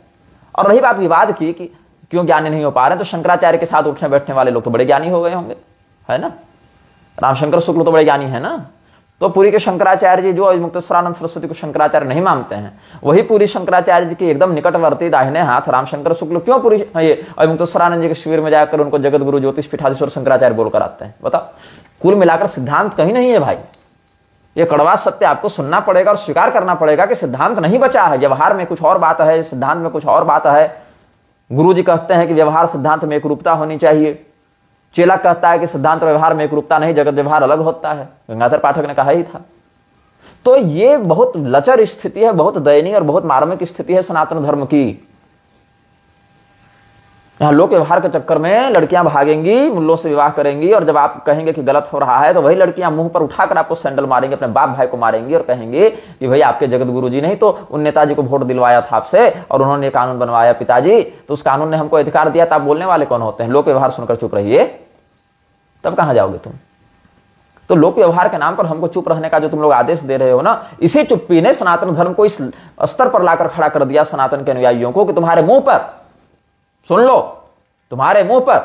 और रही बात विवाद की कि क्यों ज्ञानी नहीं हो पा रहे, तो शंकराचार्य के साथ उठने बैठने वाले लोग तो बड़े ज्ञानी हो गए होंगे, है ना? रामशंकर शुक्ल तो बड़े ज्ञानी है ना। तो पूरी के शंकराचार्य जी जो मुक्तेश्वरानंद सरस्वती को शंकराचार्य नहीं मानते हैं, वही पूरी शंकराचार्य जी के एकदम निकटवर्ती दाहिने हाथ रामशंकर शुक्ल क्यों पूरी ये मुक्तेश्वरानंद जी के शिविर में जाकर उनको जगत गुरु ज्योतिष पीठाधीश्वर शंकराचार्य बोलकर आते हैं? बताओ, कुल मिलाकर सिद्धांत कहीं नहीं है भाई। ये कड़वा सत्य आपको सुनना पड़ेगा और स्वीकार करना पड़ेगा कि सिद्धांत नहीं बचा है। व्यवहार में कुछ और बात है, सिद्धांत में कुछ और बात है। गुरु जी कहते हैं कि व्यवहार सिद्धांत में एक रूपता होनी चाहिए, चेला कहता है कि सिद्धांत व्यवहार में एक रूपता नहीं, जगत व्यवहार अलग होता है। गंगाधर पाठक ने कहा ही था। तो ये बहुत लचर स्थिति है, बहुत दयनीय और बहुत मार्मिक स्थिति है सनातन धर्म की। यहां लोक व्यवहार के चक्कर में लड़कियां भागेंगी, मुल्लों से विवाह करेंगी, और जब आप कहेंगे कि गलत हो रहा है तो वही लड़कियां मुंह पर उठाकर आपको सैंडल मारेंगे, अपने बाप भाई को मारेंगी और कहेंगे कि भाई आपके जगत गुरु जी नहीं तो उन नेताजी को वोट दिलवाया था आपसे और उन्होंने कानून बनवाया पिताजी, तो उस कानून ने हमको अधिकार दिया था। आप बोलने वाले कौन होते हैं? लोक व्यवहार सुनकर चुप रहिए, तब कहां जाओगे तुम? तो लोक व्यवहार के नाम पर हमको चुप रहने का जो तुम लोग आदेश दे रहे हो ना, इसी चुप्पी ने सनातन धर्म को इस स्तर पर लाकर खड़ा कर दिया सनातन के अनुयायियों को कि तुम्हारे मुंह पर, सुन लो, तुम्हारे मुंह पर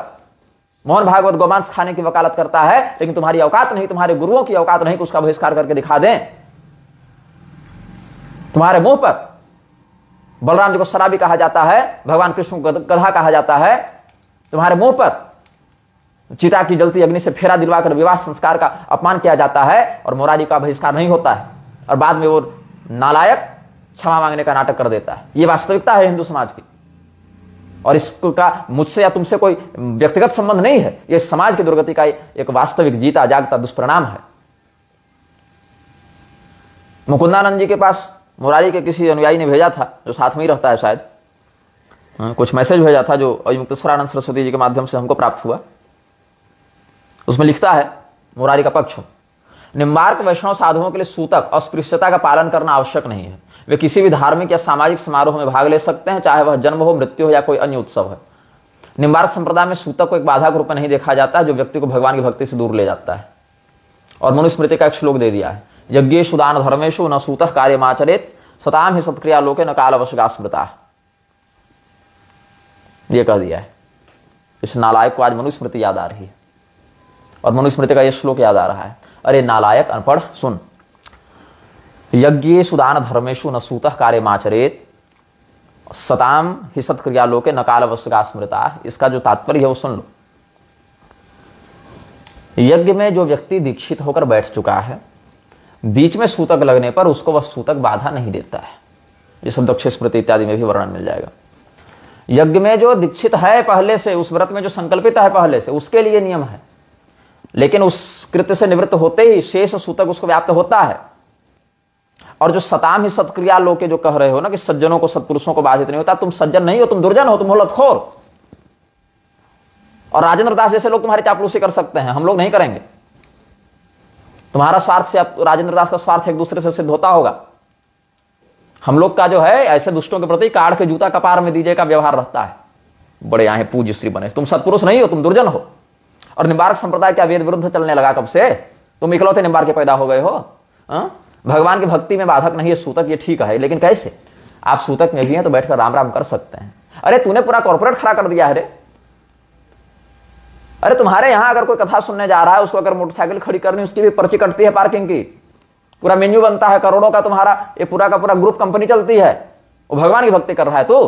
मोहन भागवत गोमांस खाने की वकालत करता है, लेकिन तुम्हारी औकात नहीं, तुम्हारे गुरुओं की औकात नहीं कि उसका बहिष्कार करके दिखा दें। तुम्हारे मुंह पर बलराम जी को शराबी कहा जाता है, भगवान कृष्ण को गधा कहा जाता है। तुम्हारे मुंह पर चिता की जलती अग्नि से फेरा दिलवाकर विवाह संस्कार का अपमान किया जाता है और मुरारी का बहिष्कार नहीं होता है, और बाद में वो नालायक क्षमा मांगने का नाटक कर देता है। ये वास्तविकता है हिंदू समाज की, और इसका मुझसे या तुमसे कोई व्यक्तिगत संबंध नहीं है। यह समाज की दुर्गति का एक वास्तविक जीता जागता दुष्परिणाम है। मुकुंदानंद जी के पास मुरारी के किसी अनुयायी ने भेजा था, जो साथ में ही रहता है शायद, कुछ मैसेज भेजा था जो मुक्तेश्वरानंद सरस्वती जी के माध्यम से हमको प्राप्त हुआ। उसमें लिखता है मुरारी का पक्ष, निम्बार्क वैष्णव साधुओं के लिए सूतक अस्पृश्यता का पालन करना आवश्यक नहीं है। वे किसी भी धार्मिक या सामाजिक समारोह में भाग ले सकते हैं, चाहे वह जन्म हो, मृत्यु हो या कोई अन्य उत्सव है। निम्बार्क संप्रदाय में सूतक को एक बाधा के रूप में नहीं देखा जाता है, जो व्यक्ति को भगवान की भक्ति से दूर ले जाता है। और मनुस्मृति का एक श्लोक दे दिया है, यज्ञेषु दान धर्मेषु न सूतः कार्यमाचरेत् सताम ही सत्क्रिया लोके न कालवशगा स्मृता। ये कह दिया है। इस नालायक को आज मनुस्मृति याद आ रही है और मनुस्मृति का यह श्लोक याद आ रहा है। अरे नालायक अनपढ़, सुन, यज्ञेषु दान धर्मेषु न सूतः कार्यमाचरेत् सताम ही सत्क्रिया लोके न कालवशगा स्मृता। इसका जो तात्पर्य है वो सुन लो। यज्ञ में जो व्यक्ति दीक्षित होकर बैठ चुका है, बीच में सूतक लगने पर उसको वह सूतक बाधा नहीं देता है। ये सब दक्ष स्मृति इत्यादि में भी वर्णन मिल जाएगा। यज्ञ में जो दीक्षित है पहले से, उस व्रत में जो संकल्पित है पहले से, उसके लिए नियम है, लेकिन उस कृत्य से निवृत्त होते ही शेष सूतक उसको व्याप्त होता है। और जो सताम ही सत्क्रिया लोके जो कह रहे हो ना कि सज्जनों को, सत्पुरुषों को बाधित नहीं होता, तुम सज्जन नहीं हो, तुम दुर्जन हो, तुम हो लतखोर। और राजेंद्र दास जैसे लोग तुम्हारी चापलूसी कर सकते हैं, हम लोग नहीं करेंगे। तुम्हारा स्वार्थ से राजेंद्र दास का स्वार्थ एक दूसरे से सिद्ध होता होगा। हम लोग का जो है ऐसे दुष्टों के प्रति काढ़ के जूता कपार में दीजिए का व्यवहार रहता है। बड़े यहाँ पूज्य श्री बने, तुम सत्पुरुष नहीं हो, तुम दुर्जन हो। और निम्बार्क संप्रदाय क्या वेद विरुद्ध चलने लगा कब से? तुम इकलौते निम्बार्क के पैदा हो गए हो। भगवान की भक्ति में बाधक नहीं है सूतक, ये ठीक है, लेकिन कैसे? आप सूतक में भी हैं तो बैठकर राम राम कर सकते हैं। अरे तूने पूरा कॉर्पोरेट खड़ा कर दिया है रे। अरे तुम्हारे यहां अगर कोई कथा सुनने जा रहा है, उसको अगर मोटरसाइकिल खड़ी करनी, उसकी भी पर्ची कटती है पार्किंग की, पूरा मेन्यू बनता है करोड़ों का, तुम्हारा ये पूरा का पूरा ग्रुप कंपनी चलती है। वो भगवान की भक्ति कर रहा है। तो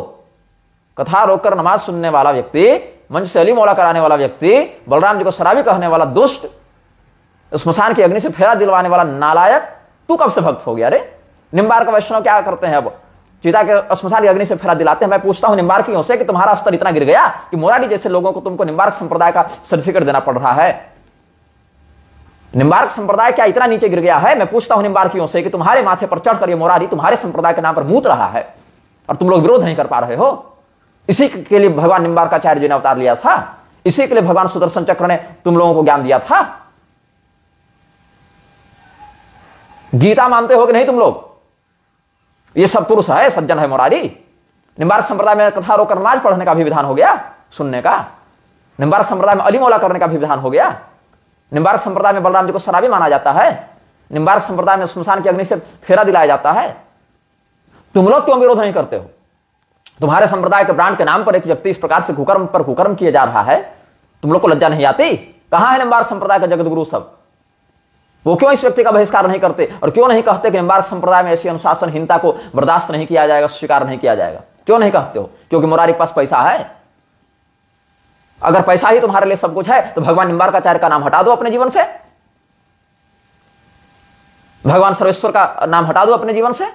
कथा रोककर नमाज सुनने वाला व्यक्ति, मंच से अली मौला कराने वाला व्यक्ति, बलराम जी को शराबी कहने वाला दुष्ट, स्मशान की अग्नि से फेरा दिलवाने वाला नालायक, तू कब से भक्त हो गया रे? निम्बार्क वैष्णव क्या करते हैं? अब चिता के श्मशान की अग्नि से फेरा दिलाते हैं। मैं पूछता हूं निम्बार्कियों से कि तुम्हारा स्तर इतना गिर गया कि मोरारी जैसे लोगों को तुमको निम्बार्क संप्रदाय का सर्टिफिकेट देना पड़ रहा है? निम्बार्क संप्रदाय क्या इतना नीचे गिर गया है? मैं पूछता हूं निम्बार्कियों से कि तुम्हारे माथे पर चढ़कर ये मोरारी तुम्हारे संप्रदाय के नाम पर मूत रहा है और तुम लोग विरोध नहीं कर पा रहे हो। इसी के लिए भगवान निम्बार्काचार्य जी ने अवतार लिया था। इसी के लिए भगवान सुदर्शन चक्र ने तुम लोगों को ज्ञान दिया था। गीता मानते हो कि नहीं तुम लोग? ये सब पुरुष है, सज्जन है मोरारी। निम्बार्क संप्रदाय में कथा रोकर नमाज पढ़ने का भी विधान हो गया, सुनने का। निम्बार्क संप्रदाय में अली मौला करने का भी विधान हो गया। निम्बार्क संप्रदाय में बलराम जी को शराबी माना जाता है। निम्बार्क संप्रदाय में श्मशान की अग्नि से फेरा दिलाया जाता है। तुम लोग क्यों विरोध नहीं करते हो? तुम्हारे संप्रदाय के ब्रांड के नाम पर एक व्यक्ति इस प्रकार से कुकर्म पर कुकर्म किया जा रहा है, तुम लोग को लज्जा नहीं आती? कहां है निम्बार्क संप्रदाय का जगत गुरु सब? वो क्यों इस व्यक्ति का बहिष्कार नहीं करते और क्यों नहीं कहते कि निम्बार्क संप्रदाय में ऐसी अनुशासनहीनता को बर्दाश्त नहीं किया जाएगा, स्वीकार नहीं किया जाएगा? क्यों नहीं कहते हो? क्योंकि मुरारी के पास पैसा है। अगर पैसा ही तुम्हारे लिए सब कुछ है तो भगवान निम्बार्काचार्य का नाम हटा दो अपने जीवन से, भगवान सर्वेश्वर का नाम हटा दो अपने जीवन से।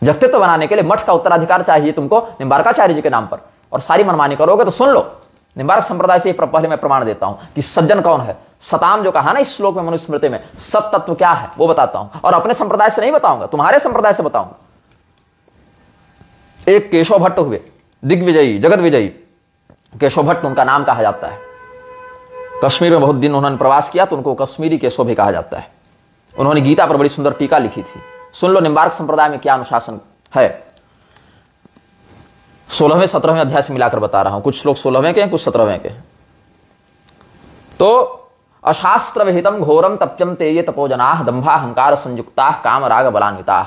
व्यक्तित्व बनाने के लिए मठ का उत्तराधिकार चाहिए तुमको निम्बार्काचार्य जी के नाम पर, और सारी मनमानी करोगे तो सुन लो, निम्बार्क संप्रदाय से पहले मैं प्रमाण देता हूं कि सज्जन कौन है। सताम जो कहा ना इस श्लोक में मनुस्मृति में, सत तत्व क्या है वो बताता हूं, और अपने संप्रदाय से नहीं बताऊंगा, तुम्हारे संप्रदाय से बताऊंगा। एक केशव भट्ट हुए, दिग्विजयी, जगत विजयी केशव भट्ट उनका नाम कहा जाता है। कश्मीर में बहुत दिन उन्होंने प्रवास किया तो उनको कश्मीरी केशव भी कहा जाता है। उन्होंने गीता पर बड़ी सुंदर टीका लिखी थी। सुन लो निम्बार्क संप्रदाय में क्या अनुशासन है। 16वें 17वें अध्याय से मिलाकर बता रहा हूं, कुछ श्लोक 16वें के हैं, कुछ 17वें के हैं। तो अशास्त्र विहितम घोरम तप्यम ते ये तपोजनाः दंभाहंकार संयुक्ताः काम राग बलान्विताः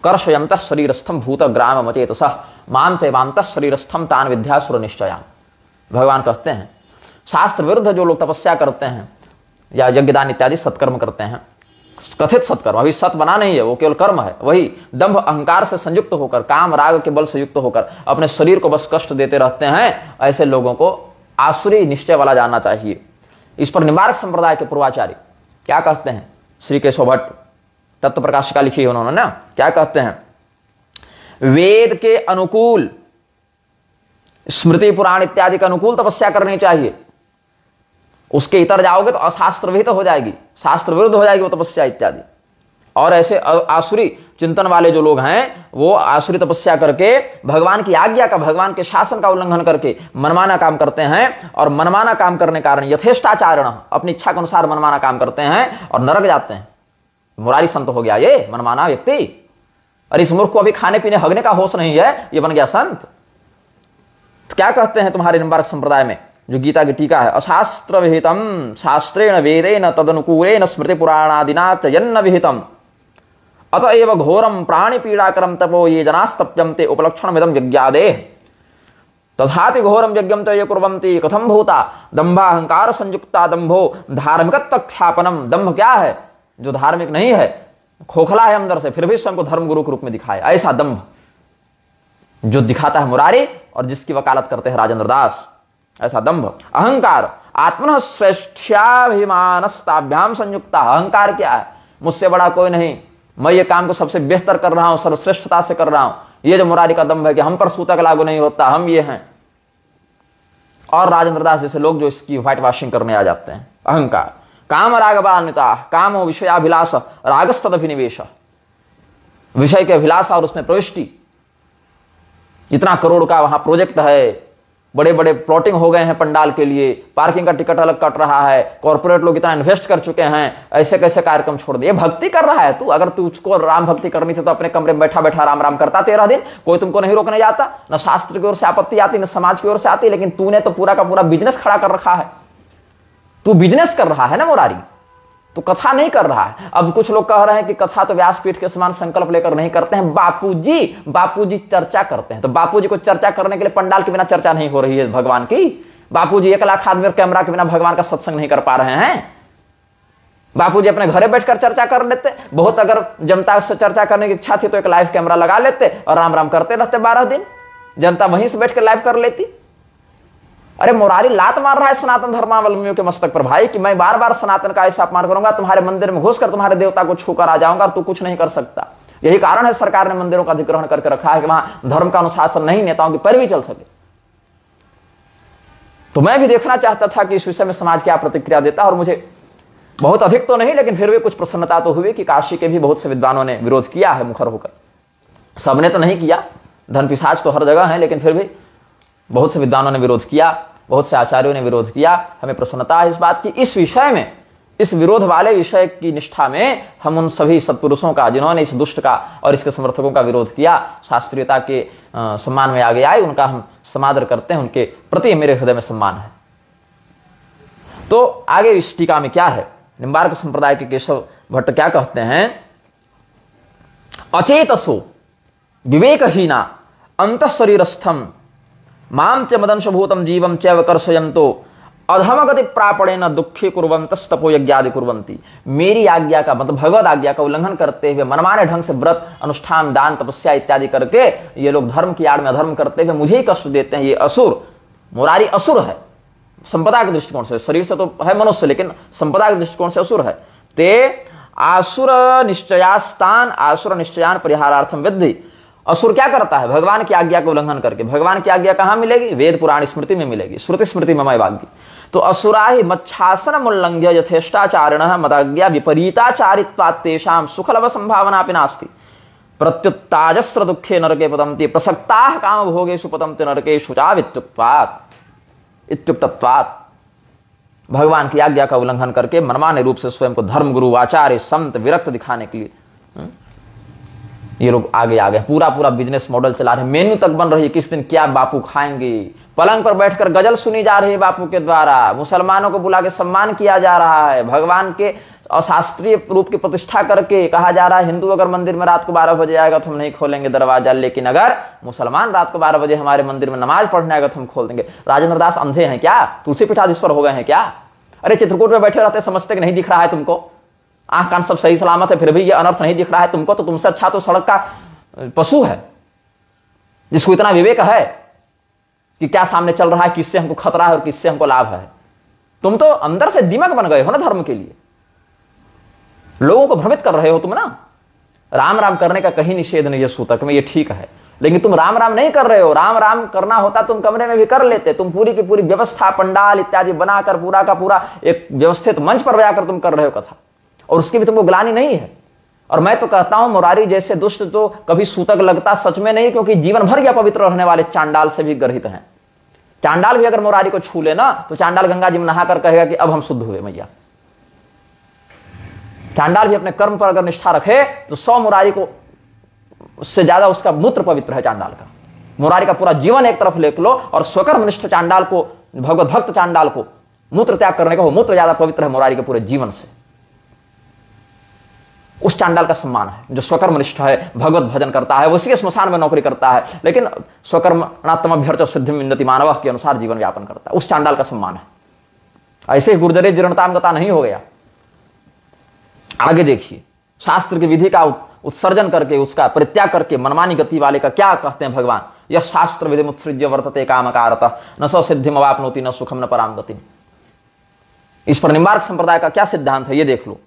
कर्षयन्तः शरीरस्थम भूत ग्राम मचेतसः मां चैवान्तः शरीरस्थम तान विद्यासुर निश्चयान्। भगवान कहते हैं शास्त्र विरुद्ध जो लोग तपस्या करते हैं या यज्ञदान इत्यादि सत्कर्म करते हैं, कथित सत्कर्म, अभी सत बना नहीं है, वो केवल कर्म है, वही दंभ अहंकार से संयुक्त होकर, काम राग के बल से युक्त होकर अपने शरीर को बस कष्ट देते रहते हैं, ऐसे लोगों को आसुरी निश्चय वाला जानना चाहिए। इस पर निम्बार्क संप्रदाय के पूर्वाचार्य क्या कहते हैं? श्री केशव भट्ट तत्व प्रकाशिका लिखी है उन्होंने ना, क्या कहते हैं? वेद के अनुकूल, स्मृति पुराण इत्यादि के अनुकूल तपस्या करनी चाहिए। उसके इतर जाओगे तो अशास्त्र विहित हो जाएगी, शास्त्र विरुद्ध हो जाएगी वो तपस्या इत्यादि। और ऐसे आसुरी चिंतन वाले जो लोग हैं वो आसुरी तपस्या करके भगवान की आज्ञा का, भगवान के शासन का उल्लंघन करके मनमाना काम करते हैं, और मनमाना काम करने के कारण यथेष्टाचारण, अपनी इच्छा के अनुसार मनमाना काम करते हैं और नरक जाते हैं। मुरारी संत हो गया ये मनमाना व्यक्ति। अरे इस मूर्ख को अभी खाने पीने हगने का होश नहीं है, ये बन गया संत। तो क्या कहते हैं तुम्हारे निम्बार्क संप्रदाय में जो गीता की टीका है, अशास्त्र विहितम शास्त्रेण वेदेन तदनुकूलेन स्मृति पुराणादिना चयन्न विहितम अतएव घोरम प्राणि पीड़ाकरम तपो ये जनास्तप्यन्ते उपलक्षण मिदम यज्ञादेह तथापि घोरम यज्ञम तो ये कुर्वन्ति कथम भूता दंभाहंकार संयुक्ता दंभो धार्मिकत्व ख्यापनम। दंभ क्या है? जो धार्मिक नहीं है, खोखला है अंदर से, फिर भी स्वयं को धर्म गुरु के रूप में दिखाए, ऐसा दंभ जो दिखाता है मुरारी और जिसकी वकालत करते हैं राजेंद्र दास, ऐसा दंभ। अहंकार आत्मन श्रेष्ठ्याभिमानस्ताभ्याम संयुक्ता। अहंकार क्या है? मुझसे बड़ा कोई नहीं, मैं ये काम को सबसे बेहतर कर रहा हूं, सर्वश्रेष्ठता से कर रहा हूं। ये जो मुरारी का दंभ है कि हम पर सूतक लागू नहीं होता, हम ये हैं। और राजेंद्र दास जैसे लोग जो इसकी व्हाइट वॉशिंग करने आ जाते हैं। अहंकार काम रागवान्विता कामो विषयाभिलाष रागस्तदभिनिवेश। विषय के अभिलाषा और उसमें प्रविष्टि। इतना करोड़ का वहां प्रोजेक्ट है, बड़े बड़े प्लॉटिंग हो गए हैं पंडाल के लिए, पार्किंग का टिकट अलग कट रहा है, कॉर्पोरेट लोग इतना इन्वेस्ट कर चुके हैं, ऐसे कैसे कार्यक्रम छोड़ दिए? भक्ति कर रहा है तू। अगर तू उसको राम भक्ति करनी थी तो अपने कमरे में बैठा बैठा राम राम करता 13 दिन, कोई तुमको नहीं रोकने जाता। न शास्त्र की ओर से आपत्ति आती, न समाज की ओर से आती, लेकिन तूने तो पूरा का पूरा बिजनेस खड़ा कर रखा है। तू बिजनेस कर रहा है ना मुरारी, तो कथा नहीं कर रहा है। अब कुछ लोग कह रहे हैं कि कथा तो व्यासपीठ के समान संकल्प लेकर नहीं करते हैं, बापूजी चर्चा करते हैं। तो बापूजी को चर्चा करने के लिए पंडाल के बिना चर्चा नहीं हो रही है भगवान की। बापूजी 1 लाख आदमी और कैमरा के बिना भगवान का सत्संग नहीं कर पा रहे हैं। बापूजी अपने घरे बैठकर चर्चा कर लेते। बहुत अगर जनता से चर्चा करने की इच्छा थी तो एक लाइव कैमरा लगा लेते और राम राम करते रहते 12 दिन, जनता वहीं से बैठकर लाइव कर लेती। अरे मुरारी लात मार रहा है सनातन धर्मावलंबियों के मस्तक पर भाई कि मैं बार बार सनातन का ऐसा अपमान करूंगा, तुम्हारे मंदिर में घुसकर तुम्हारे देवता को छूकर आ जाऊंगा और तू कुछ नहीं कर सकता। यही कारण है सरकार ने मंदिरों का अधिग्रहण करके रखा है कि वहां धर्म का अनुशासन नहीं, नेताओं की पैरवी चल सके। तो मैं भी देखना चाहता था कि इस विषय में समाज क्या प्रतिक्रिया देता, और मुझे बहुत अधिक तो नहीं लेकिन फिर भी कुछ प्रसन्नता तो हुई कि काशी के भी बहुत से विद्वानों ने विरोध किया है मुखर होकर। सबने तो नहीं किया, धन पिशाच तो हर जगह है, लेकिन फिर भी बहुत से विद्वानों ने विरोध किया, बहुत से आचार्यों ने विरोध किया। हमें प्रसन्नता है इस बात की। इस विषय में, इस विरोध वाले विषय की निष्ठा में हम उन सभी सत्पुरुषों का जिन्होंने इस दुष्ट का और इसके समर्थकों का विरोध किया, शास्त्रीयता के सम्मान में आगे आए, उनका हम समादर करते हैं, उनके प्रति मेरे हृदय में सम्मान है। तो आगे इस टीका में क्या है, निम्बार्क संप्रदाय के केशव भट्ट क्या कहते हैं? अचेतसो विवेकहीना अंतःशरीरस्थम माम च मदंशभूतम जीवम चैव कर्षयन्तो अधमगति प्रापणेन दुःखे कुर्वन्तस्तपो यज्ञादि कुर्वन्ति। मेरी आज्ञा का मतलब भगवत आज्ञा का उल्लंघन करते हुए मनमाने ढंग से व्रत अनुष्ठान दान तपस्या इत्यादि करके ये लोग धर्म की आड़ में अधर्म करते हुए मुझे ही कष्ट देते हैं। ये असुर, मुरारी असुर है संपदा के दृष्टिकोण से, शरीर से तो है मनुष्य लेकिन संपदा के दृष्टिकोण से असुर है। ते आसुर निश्चयास्तान आसुर निश्चयान परिहारार्थम विद्धि। असुर क्या करता है? भगवान की आज्ञा का उल्लंघन करके। भगवान की आज्ञा कहां मिलेगी? वेद पुराण स्मृति में मिलेगी, श्रुति स्मृति में वागी। तो असुरा ही मच्छासन उल्लंघ्य यथेष्टाचारिण मदाज्ञा विपरीताचारित्वात् तेषां सुखलव संभावना नास्ति प्रत्युत्ताजस्र दुखे नरके पतन्ति प्रसक्ताः काम भोगेषु पतन्ति नरकेषु इत्युक्तत्वात्। भगवान की आज्ञा का उल्लंघन करके मनमाने रूप से स्वयं को धर्म गुरु आचार्य संत विरक्त दिखाने के लिए ये लोग आगे आ गए। पूरा पूरा बिजनेस मॉडल चला रहे, मेन्यू तक बन रही है, किस दिन क्या बापू खाएंगे। पलंग पर बैठकर गजल सुनी जा रही है बापू के द्वारा, मुसलमानों को बुला के सम्मान किया जा रहा है, भगवान के अशास्त्रीय रूप की प्रतिष्ठा करके कहा जा रहा है हिंदू अगर मंदिर में रात को 12 बजे आएगा तो हम नहीं खोलेंगे दरवाजा, लेकिन अगर मुसलमान रात को 12 बजे हमारे मंदिर में नमाज पढ़ने आएगा तो हम खोल देंगे। राजेंद्र दास अंधे हैं क्या? तुलसी पीठाधीश्वर हो गए हैं क्या? अरे चित्रकूट में बैठे रहते समझते कि नहीं दिख रहा है तुमको, आंख कान सब सही सलामत है, फिर भी ये अनर्थ नहीं दिख रहा है तुमको, तो तुमसे अच्छा तो सड़क का पशु है जिसको इतना विवेक है कि क्या सामने चल रहा है, किससे हमको खतरा है और किससे हमको लाभ है। तुम तो अंदर से दिमाग बन गए हो ना धर्म के लिए, लोगों को भ्रमित कर रहे हो तुम ना। राम राम करने का कहीं निषेध नहीं है सूतक में, ये ठीक है, लेकिन तुम राम राम नहीं कर रहे हो। राम राम करना होता तुम कमरे में भी कर लेते, तुम पूरी की पूरी व्यवस्था पंडाल इत्यादि बनाकर पूरा का पूरा एक व्यवस्थित मंच पर जाकर तुम कर रहे हो कथा, और उसकी भी तुमको ग्लानि नहीं है। और मैं तो कहता हूं मुरारी जैसे दुष्ट तो कभी सूतक लगता सच में नहीं, क्योंकि जीवन भर या पवित्र रहने वाले चांडाल से भी गर्हित हैं। चांडाल भी अगर मुरारी को छू लेना तो चांडाल गंगा जी में नहाकर कहेगा कि अब हम शुद्ध हुए मैया। चांडाल भी अपने कर्म पर अगर निष्ठा रखे तो 100 मुरारी को उससे ज्यादा उसका मूत्र पवित्र है चांडाल का। मुरारी का पूरा जीवन एक तरफ ले लो और स्वकर्मनिष्ठ चांडाल को, भगवत भक्त चांडाल को मूत्र त्याग करने का, वो मूत्र ज्यादा पवित्र है मुरारी के पूरे जीवन से। उस चांडाल का सम्मान है जो स्वकर्मनिष्ठ है, भगवत भजन करता है, उसी के स्मशान में नौकरी करता है, लेकिन स्वकर्मणात्म अभ्यर्थ सिद्धि विन्दति मानव के अनुसार जीवन यापन करता है, उस चांडाल का सम्मान है। ऐसे ही गुर्जरे जीर्णताम गता नहीं हो गया। आगे देखिए, शास्त्र की विधि का उत्सर्जन करके, उसका परित्याग करके मनमानी गति वाले का क्या कहते हैं भगवान? यह शास्त्र विधि मुत्सृज्य वर्तते कामकारतः न स सिद्धिम अवाप्नोति न सुखम न पराम गतिम। इस पर निम्बार्क संप्रदाय का क्या सिद्धांत है ये देख लो।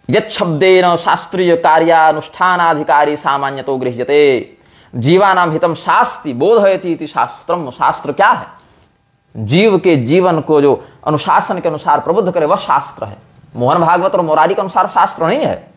यत् शब्देन शास्त्रीय कार्यानुष्ठानाधिकारी सामान्यतो गृह्यते जीवानाम हितम शास्ति बोधयति इति शास्त्रम। शास्त्र क्या है? जीव के जीवन को जो अनुशासन के अनुसार प्रबुद्ध करे वह शास्त्र है। मोहन भागवत और मुरारी के अनुसार शास्त्र नहीं है,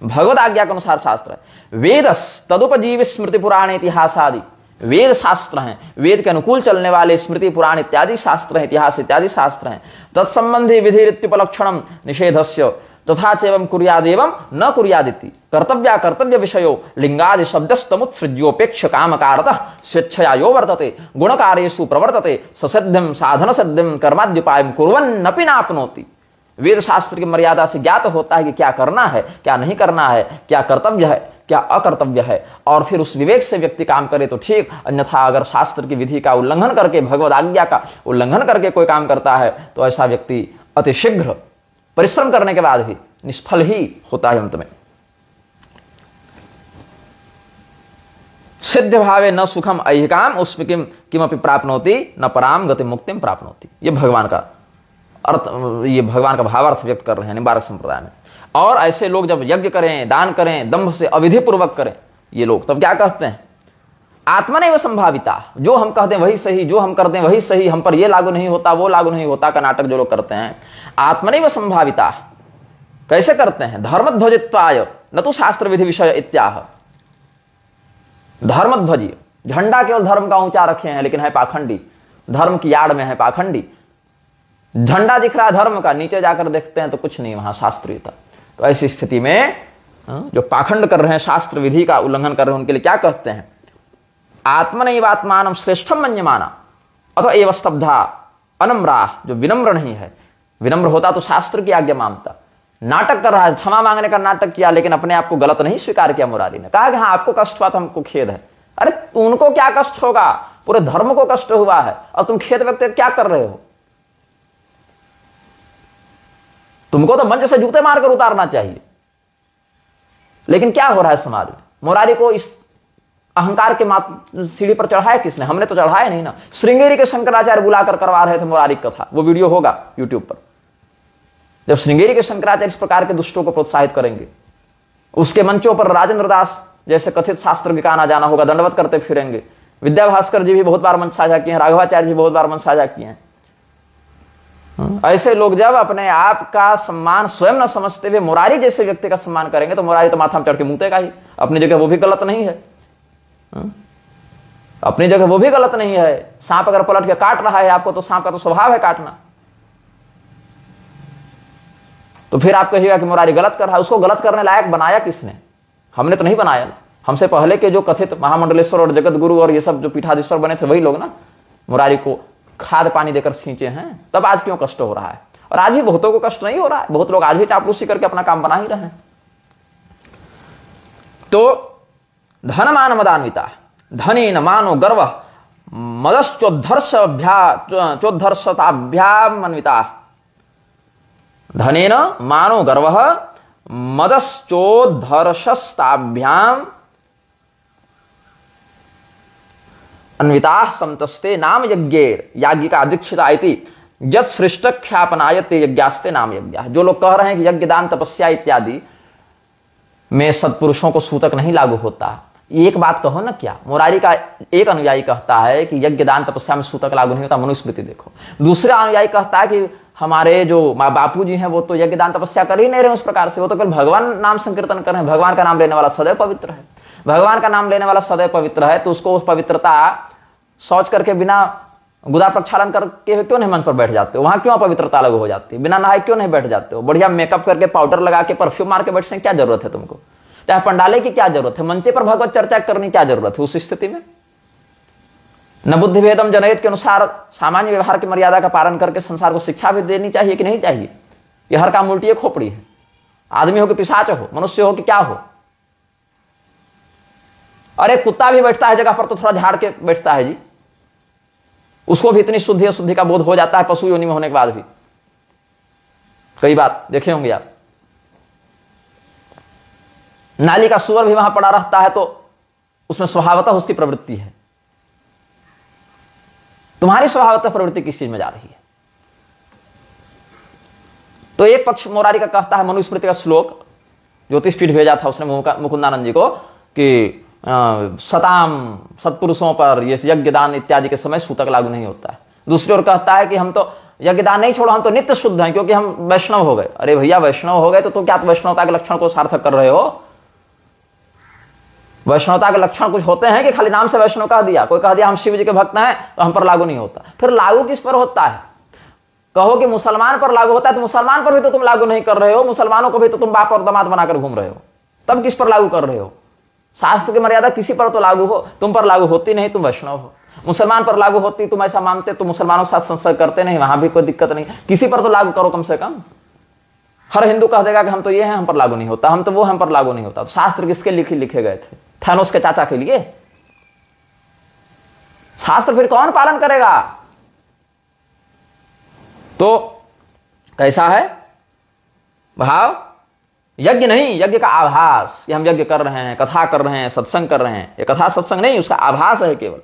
भगवत आज्ञा के अनुसार शास्त्र है। वेदस तदुपजीव स्मृति पुराण इतिहास आदि वेद शास्त्र हैं, वेद के अनुकूल चलने वाले स्मृति पुराण इत्यादि शास्त्र हैं, इतिहास इत्यादि शास्त्र हैं। तत्संबंधी विधि रीत्युपलक्षणम निषेधस्य तथा चैवं कुर्यादेवं न कुर्यादिति कर्तव्या कर्तव्य विषयो लिंगादि शब्दस्तमुत्सृज्योपेक्ष कामकारतः स्वेच्छया यो वर्तते गुणकार्येषु प्रवर्तते ससिद्धिं साधन सिद्धिं कर्माद्युपायं कुर्वन्नपि नाप्नोति। वेद शास्त्र की मर्यादा से ज्ञात होता है कि क्या करना है, क्या नहीं करना है, क्या कर्तव्य है, क्या अकर्तव्य है, और फिर उस विवेक से व्यक्ति काम करे तो ठीक, अन्यथा अगर शास्त्र की विधि का उल्लंघन करके, भगवद आज्ञा का उल्लंघन करके कोई काम करता है तो ऐसा व्यक्ति अतिशीघ्र परिश्रम करने के बाद भी निष्फल ही होता है अंत में। सिद्ध भावे न सुखम ऐहिकाम उसमें किमपि प्राप्नोति न पराम गति मुक्तिम प्राप्नोति। ये भगवान का अर्थ, ये भगवान का भावार्थ व्यक्त कर रहे हैं निम्बार्क संप्रदाय में। और ऐसे लोग जब यज्ञ करें, दान करें, दंभ से अविधि पूर्वक करें ये लोग, तब क्या कहते हैं? आत्मनैव संभाविता, जो हम कहते हैं वही सही, जो हम करते हैं वही सही, हम पर ये लागू नहीं होता, वो लागू नहीं होता का नाटक जो लोग करते हैं। आत्मनैव संभाविता कैसे करते हैं? धर्मध्वजित्वाय न तो शास्त्र विधि विषय इत्याह। धर्मध्वजी, झंडा केवल धर्म का ऊंचा रखे हैं लेकिन है पाखंडी, धर्म की आड़ में है पाखंडी। झंडा दिख रहा है धर्म का, नीचे जाकर देखते हैं तो कुछ नहीं वहां शास्त्रीयता। तो ऐसी स्थिति में जो पाखंड कर रहे हैं, शास्त्र विधि का उल्लंघन कर रहे हैं, उनके लिए क्या कहते हैं? आत्मनैवात्मानं श्रेष्ठम मन्यमाना अथवा एव स्तब्धा अनम्रा, जो विनम्र नहीं है। विनम्र होता तो शास्त्र की आज्ञा मानता। नाटक कर रहा है, क्षमा मांगने का नाटक किया लेकिन अपने आप को गलत नहीं स्वीकार किया। मुरारी ने कहा कि हाँ आपको कष्ट हुआ तो हमको खेद है। अरे उनको क्या कष्ट होगा, पूरे धर्म को कष्ट हुआ है और तुम खेद व्यक्त क्या कर रहे हो? तुमको तो मंच से जूते मारकर उतारना चाहिए। लेकिन क्या हो रहा है समाज में? मुरारी को इस अहंकार के सीढ़ी पर चढ़ाया किसने? हमने तो चढ़ाया नहीं ना। श्रृंगेरी के शंकराचार्य बुलाकर करवा रहे थे मुरारी कथा, वो वीडियो होगा यूट्यूब पर। जब श्रृंगेरी के शंकराचार्य इस प्रकार के दुष्टों को प्रोत्साहित करेंगे, उसके मंचों पर राजेंद्र दास जैसे कथित शास्त्र के आना जाना होगा, दंडवत करते फिरेंगे। विद्या भास्कर जी भी बहुत बार मंच साझा किए हैं, राघवाचार्य जी बहुत बार मंच साझा किए हैं। ऐसे लोग जब अपने आप का सम्मान स्वयं न समझते हुए मुरारी जैसे व्यक्ति का सम्मान करेंगे तो मुरारी तो माथा में चढ़ के मुतेगा ही। अपनी जगह वो भी गलत नहीं है, अपनी जगह वो भी गलत नहीं है। सांप अगर पलट के काट रहा है आपको, तो सांप का तो स्वभाव है काटना। तो फिर आप कहिएगा कि मुरारी गलत कर रहा है। उसको गलत करने लायक बनाया किसने? हमने तो नहीं बनाया ना। हमसे पहले के जो कथित महामंडलेश्वर और जगत गुरु और ये सब जो पीठाधीश्वर बने थे वही लोग ना मुरारी को खाद पानी देकर सींचे हैं। तब आज क्यों कष्ट हो रहा है? और आज भी बहुतों को कष्ट नहीं हो रहा है, बहुत लोग आज भी चापलूसी करके अपना काम बना ही रहे हैं। तो धनमान मदान्विता, धनी न मानो गर्व मदश्चोद्धर्षताभ्यामन्विता। धनेन मानो गर्व मदश्चोद्धर्षताभ्याम अन्विता संतस्ते नाम यज्ञेर याज्ञिका दीक्षिता इति यत् सृष्ट ख्यापनायते यज्ञास्ते नाम यज्ञ। जो लोग कह रहे हैं कि यज्ञ दान तपस्या इत्यादि में सत्पुरुषों को सूतक नहीं लागू होता, एक बात कहो ना क्या? मुरारी का एक अनुयायी कहता है कि यज्ञ दान तपस्या में सूतक लागू नहीं होता, मनुस्मृति देखो। दूसरा अनुयायी कहता है कि हमारे जो माँ बापू जी हैं वो तो यज्ञ दान तपस्या कर ही नहीं रहे उस प्रकार से, वो तो कल भगवान नाम संकीर्तन कर रहे हैं। भगवान का नाम लेने वाला सदैव पवित्र है, भगवान का नाम लेने वाला सदैव पवित्र है। तो उसको उस पवित्रता शौच करके बिना गुदा प्रक्षालन करके क्यों नहीं मंच पर बैठ जाते हो? वहां क्यों पवित्रता अलग हो जाती है? बिना नहाए क्यों नहीं बैठ जाते हो? बढ़िया मेकअप करके पाउडर लगा के परफ्यूम मार के बैठने की क्या जरूरत है तुमको? चाहे पंडाले की क्या जरूरत है? मंचे पर भगवत चर्चा करने की क्या जरूरत है उस स्थिति में? न बुद्धि भेदम जनहित के अनुसार सामान्य व्यवहार की मर्यादा का पालन करके संसार को शिक्षा भी देनी चाहिए कि नहीं चाहिए? ये हर काम उल्टी खोपड़ी है। आदमी हो कि पिशाच हो, मनुष्य हो कि क्या हो। अरे कुत्ता भी बैठता है जगह पर तो थोड़ा झाड़ के बैठता है जी, उसको भी इतनी शुद्धि अशुद्धि का बोध हो जाता है पशु योनि में होने के बाद भी। कई बात देखे होंगे आप। नाली का सुअर भी वहां पड़ा रहता है तो उसमें स्वभावतः उसकी प्रवृत्ति है। तुम्हारी स्वभावतः प्रवृत्ति किस चीज में जा रही है? तो एक पक्ष मुरारी का कहता है, मनुस्मृति का श्लोक ज्योतिषपीठ भेजा था उसने मुकुंदानंद जी को कि सताम सत्पुरुषों पर ये यज्ञ दान इत्यादि के समय सूतक लागू नहीं होता है। दूसरी ओर कहता है कि हम तो यज्ञ दान नहीं छोड़ो, हम तो नित्य शुद्ध हैं क्योंकि हम वैष्णव हो गए। अरे भैया वैष्णव हो गए तो क्या वैष्णवता के लक्षण को सार्थक कर रहे हो? वैष्णवता के लक्षण कुछ होते हैं कि खाली नाम से वैष्णव कह दिया? कोई कह दिया हम शिव जी के भक्त हैं तो हम पर लागू नहीं होता। फिर लागू किस पर होता है? कहो कि मुसलमान पर लागू होता है तो मुसलमान पर भी तो तुम लागू नहीं कर रहे हो। मुसलमानों को भी तो तुम बाप और दामाद बनाकर घूम रहे हो, तब किस पर लागू कर रहे हो? शास्त्र की मर्यादा किसी पर तो लागू हो, तुम पर लागू होती नहीं, तुम वैष्णव हो। मुसलमान पर लागू होती, तुम ऐसा मानते तो मुसलमानों के साथ संसर्ग करते नहीं, वहां भी कोई दिक्कत नहीं। किसी पर तो लागू करो कम से कम। हर हिंदू कह देगा कि हम तो ये हैं, हम पर लागू नहीं होता, हम तो वो, हम पर लागू नहीं होता। तो शास्त्र किसके लिखे गए थे? थैनोस के चाचा के लिए? शास्त्र फिर कौन पालन करेगा? तो कैसा है भाव? यज्ञ नहीं, यज्ञ का आभास। ये हम यज्ञ कर रहे हैं, कथा कर रहे हैं, सत्संग कर रहे हैं, ये कथा सत्संग नहीं, उसका आभास है केवल।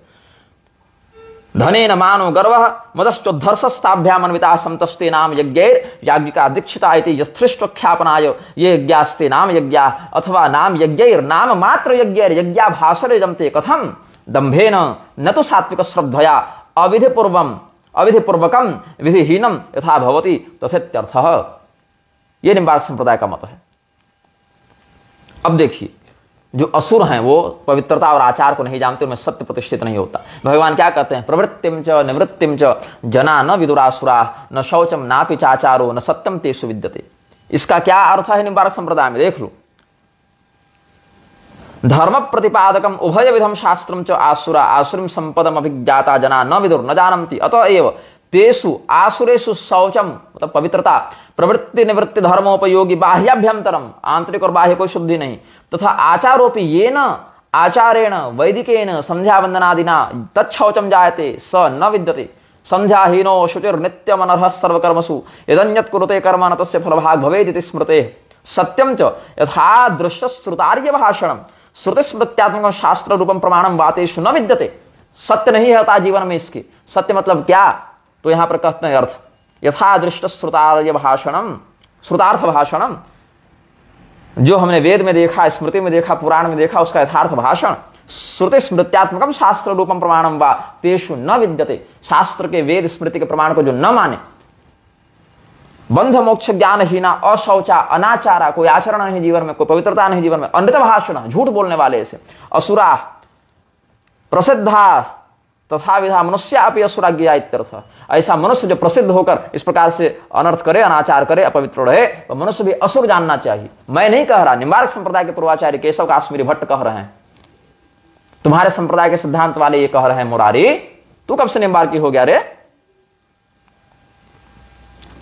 धने न मानो गर्व मदश्चोद्धर्षस्ताभ्याम अन्विता संतस्ते नाम यज्ञैर याज्ञिका दीक्षिता इति यथृष्टख्यापनाय ये यज्ञास्ते नाम यज्ञा अथवा नाम यज्ञैर नाम मात्र यज्ञैर यज्ञाभासरे जमते कथम दंभेन न तो सात्विक श्रद्धया अविधिपूर्वकम विधिहीनम यथा भवति तथेत्यर्थः। ये निम्बार्क संप्रदाय का मत है। अब देखिए, जो असुर हैं वो पवित्रता और आचार को नहीं जानते, उनमें सत्य प्रतिष्ठित नहीं होता। भगवान क्या कहते हैं? प्रवृत्तिम च निवृत्तिम च जना न विदुरासुरा न शौचम नापि चाचारो न सत्यम तेषु विद्यते। इसका क्या अर्थ है निम्बार्क संप्रदाय में? देख लो। धर्म प्रतिपादकम उभय विधम शास्त्रम च आसुरा आसुरीम संपदम अभिज्ञाता जना न विदुर न जानन्ति अतएव तेषु आसुरेषु शौचम मतलब पवित्रता प्रवृत्ति निवृत्ति धर्मोपयोगी बाह्याभ्यंतरम आंतरिक और बाह्य कोई शुद्धि नहीं तथा आचारोपि येन आचारेण वैदिकेन संध्या वंदनादिना तच्छौचम जायते स न विद्यते संध्याहीनो शुचिर नित्यम अनर्हः सर्वकर्मसु यदन्यत् कुरुते कर्म न तस्य फलभाग भवेत् इति स्मृतेः सत्यम च यथा दृश्य श्रुतार्य भाषणम श्रुति स्मृत्यात्मक शास्त्र रूपम प्रमाणम वातेषु न विद्यते। सत्य नहीं होता जीवन में इसके। सत्य मतलब क्या? तो यहां पर कहते हैं अर्थ यथा दृष्ट श्रुतार्य भाषणम, श्रुतार्थ भाषणम, जो हमने वेद में देखा, स्मृति में देखा, पुराण में देखा, उसका यथार्थ भाषण। श्रुति स्मृत्यात्मकम शास्त्र रूपम प्रमाणम वा तेषु न विद्यते। शास्त्र के वेद स्मृति के प्रमाण को जो न माने, बंध मोक्ष ज्ञानहीना अशौचा अनाचारा, कोई आचरण नहीं जीवन में, कोई पवित्रता नहीं जीवन में, अनृत भाषण, झूठ बोलने वाले ऐसे असुरा प्रसिद्धा तथा विधा मनुष्य अपि असुराज्ञा इत्यर्थ। ऐसा मनुष्य जो प्रसिद्ध होकर इस प्रकार से अनर्थ करे, अनाचार करे, अपवित्र रहे, तो मनुष्य भी असुर जानना चाहिए। मैं नहीं कह रहा, निम्बार्क संप्रदाय के पूर्वाचार्य केशव काश्मीरी भट्ट कह रहे हैं। तुम्हारे संप्रदाय के सिद्धांत वाले ये कह रहे हैं मुरारी, तू कब से निम्बार्की हो गया रे?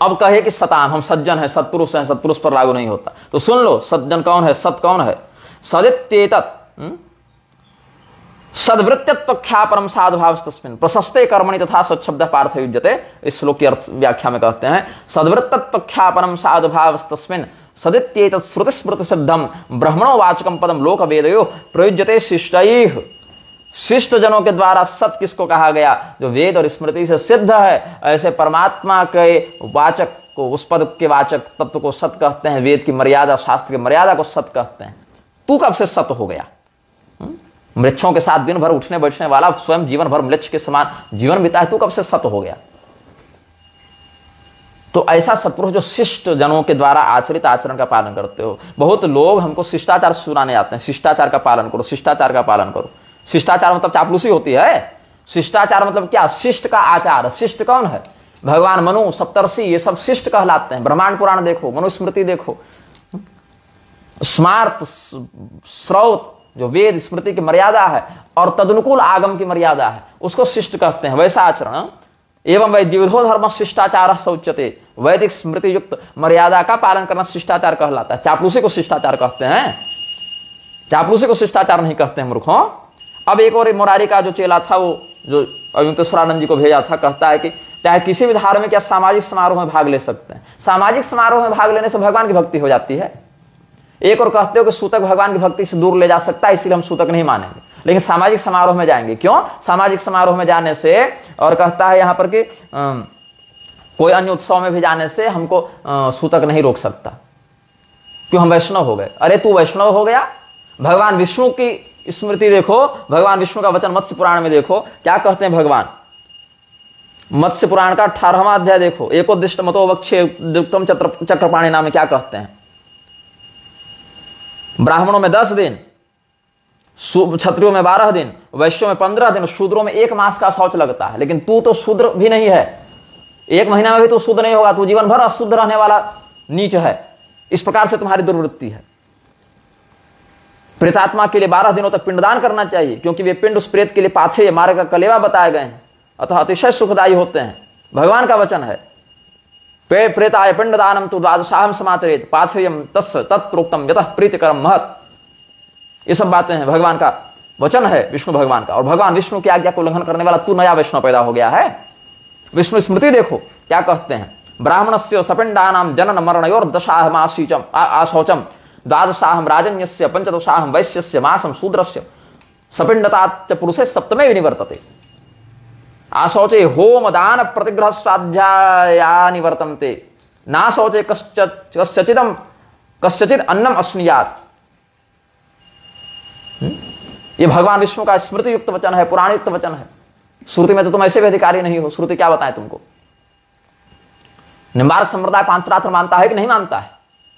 अब कहे कि सताम, हम सज्जन है, सत्पुरुष हैं, सत्पुरुष पर लागू नहीं होता। तो सुन लो, सज्जन कौन है, सत कौन है? सदित्येतत् सद्वृत्त्यत्व ख्यापरम साधुभावस्तस्मिन् प्रशस्ते कर्मणि तथा सच्छब्द पार्थ युज्यते। इस श्लोक की अर्थ व्याख्या में कहते हैं सद्वृत्तत्व ख्यापरम साधुभावस्तस्मिन् सदित्येतत् श्रुति स्मृति सिद्धम ब्रह्मणो वाचकम पदम लोक वेदयो प्रयुज्यते शिष्टैः। शिष्ट जनों के द्वारा सत किसको कहा गया? जो वेद और स्मृति से सिद्ध है। ऐसे परमात्मा के वाचक को, उस पद के वाचक तत्व को सत कहते हैं। वेद की मर्यादा, शास्त्र की मर्यादा को सत कहते हैं। तू कब से सत हो गया? मृक्षों के साथ दिन भर उठने बैठने वाला, स्वयं जीवन भर मृक्ष के समान जीवन बिता है, तू कब से सत हो गया? तो ऐसा सत्पुरुष जो शिष्ट जनों के द्वारा आचरित आचरण का पालन करते हो। बहुत लोग हमको शिष्टाचार सुनाने आते हैं, शिष्टाचार का पालन करो, शिष्टाचार का पालन करो। शिष्टाचार मतलब चापलूसी होती है। शिष्टाचार मतलब क्या? शिष्ट का आचार। शिष्ट कौन है? भगवान मनु, सप्तर्षि, ये सब शिष्ट कहलाते हैं। ब्रह्मांड पुराण देखो, मनुस्मृति देखो, स्मार्त, श्रौत, जो वेद स्मृति की मर्यादा है और तदनुकूल आगम की मर्यादा है, उसको शिष्ट कहते हैं। वैसा आचरण एवं वैद्विधो धर्म शिष्टाचार सौच्यते, वैदिक स्मृति युक्त मर्यादा का पालन करना शिष्टाचार कहलाता है। चापलूसी को शिष्टाचार कहते हैं, चापलूसी को शिष्टाचार नहीं कहते हैं मूर्खों। अब एक और मुरारी का जो चेला था, वो जो अविमुक्तेश्वरानंद जी को भेजा था, कहता है कि चाहे किसी भी धार्मिक या सामाजिक समारोह में भाग ले सकते हैं। सामाजिक समारोह में भाग लेने से भगवान की भक्ति हो जाती है। एक और कहते हो कि सूतक भगवान की भक्ति से दूर ले जा सकता है, इसलिए हम सूतक नहीं मानेंगे, लेकिन सामाजिक समारोह में जाएंगे। क्यों? सामाजिक समारोह में जाने से, और कहता है यहां पर कि कोई अन्य उत्सव में भी जाने से हमको सूतक नहीं रोक सकता, क्यों? हम वैष्णव हो गए। अरे तू वैष्णव हो गया? भगवान विष्णु की स्मृति देखो, भगवान विष्णु का वचन मत्स्य पुराण में देखो, क्या कहते हैं भगवान। मत्स्य पुराण का 18वां अध्याय देखो, एकोद्दिष्ट मतो वक्षे दुक्तम चक्रपाणी नाम में क्या कहते हैं। ब्राह्मणों में 10 दिन, क्षत्रियों में 12 दिन, वैश्यों में 15 दिन, शूद्रों में 1 मास का शौच लगता है। लेकिन तू तो शूद्र भी नहीं है, 1 महीना में भी तू शुद्ध नहीं होगा, तू जीवन भर अशुद्ध रहने वाला नीच है। इस प्रकार से तुम्हारी दुर्वृत्ति है। प्रेतात्मा के लिए 12 दिनों तक पिंडदान करना चाहिए, क्योंकि वे पिंड उस प्रेत के लिए पाथेय मार्ग का कलेवा बताए गए हैं, अतः अतिशय सुखदायी होते हैं। भगवान का वचन है, प्रेताय पिंडदानम तु द्वादशाहम समाचरेत पाथेयम तस्य तत्प्रोक्तम यतः प्रीतिकरम महत्। ये सब बातें हैं, भगवान का वचन है, विष्णु भगवान का। और भगवान विष्णु की आज्ञा को उल्लंघन करने वाला तू नया वैष्णव पैदा हो गया है। विष्णु स्मृति देखो क्या कहते हैं। ब्राह्मणस्य सपिंडानाम जनन मरणयोर दशाहम आशौचम द्वादशाहम राजन्यस्य पंचदशाहम वैश्यस्य मासम शूद्रस्य सपिंडताच्च पुरुषे सप्तमे विनिवर्तते। आशौचे होम दान प्रतिग्रह स्वाध्यायानि वर्तन्ते नाशौचे कस्यचिद अन्नम अस्नुयात्। ये भगवान विष्णु का स्मृति युक्त वचन है, पुराण युक्त वचन है। श्रुति में तो तुम ऐसे भी अधिकारी नहीं हो, श्रुति क्या बताए तुमको। निम्बार्क संप्रदाय पांचरात्र मानता है कि नहीं मानता है?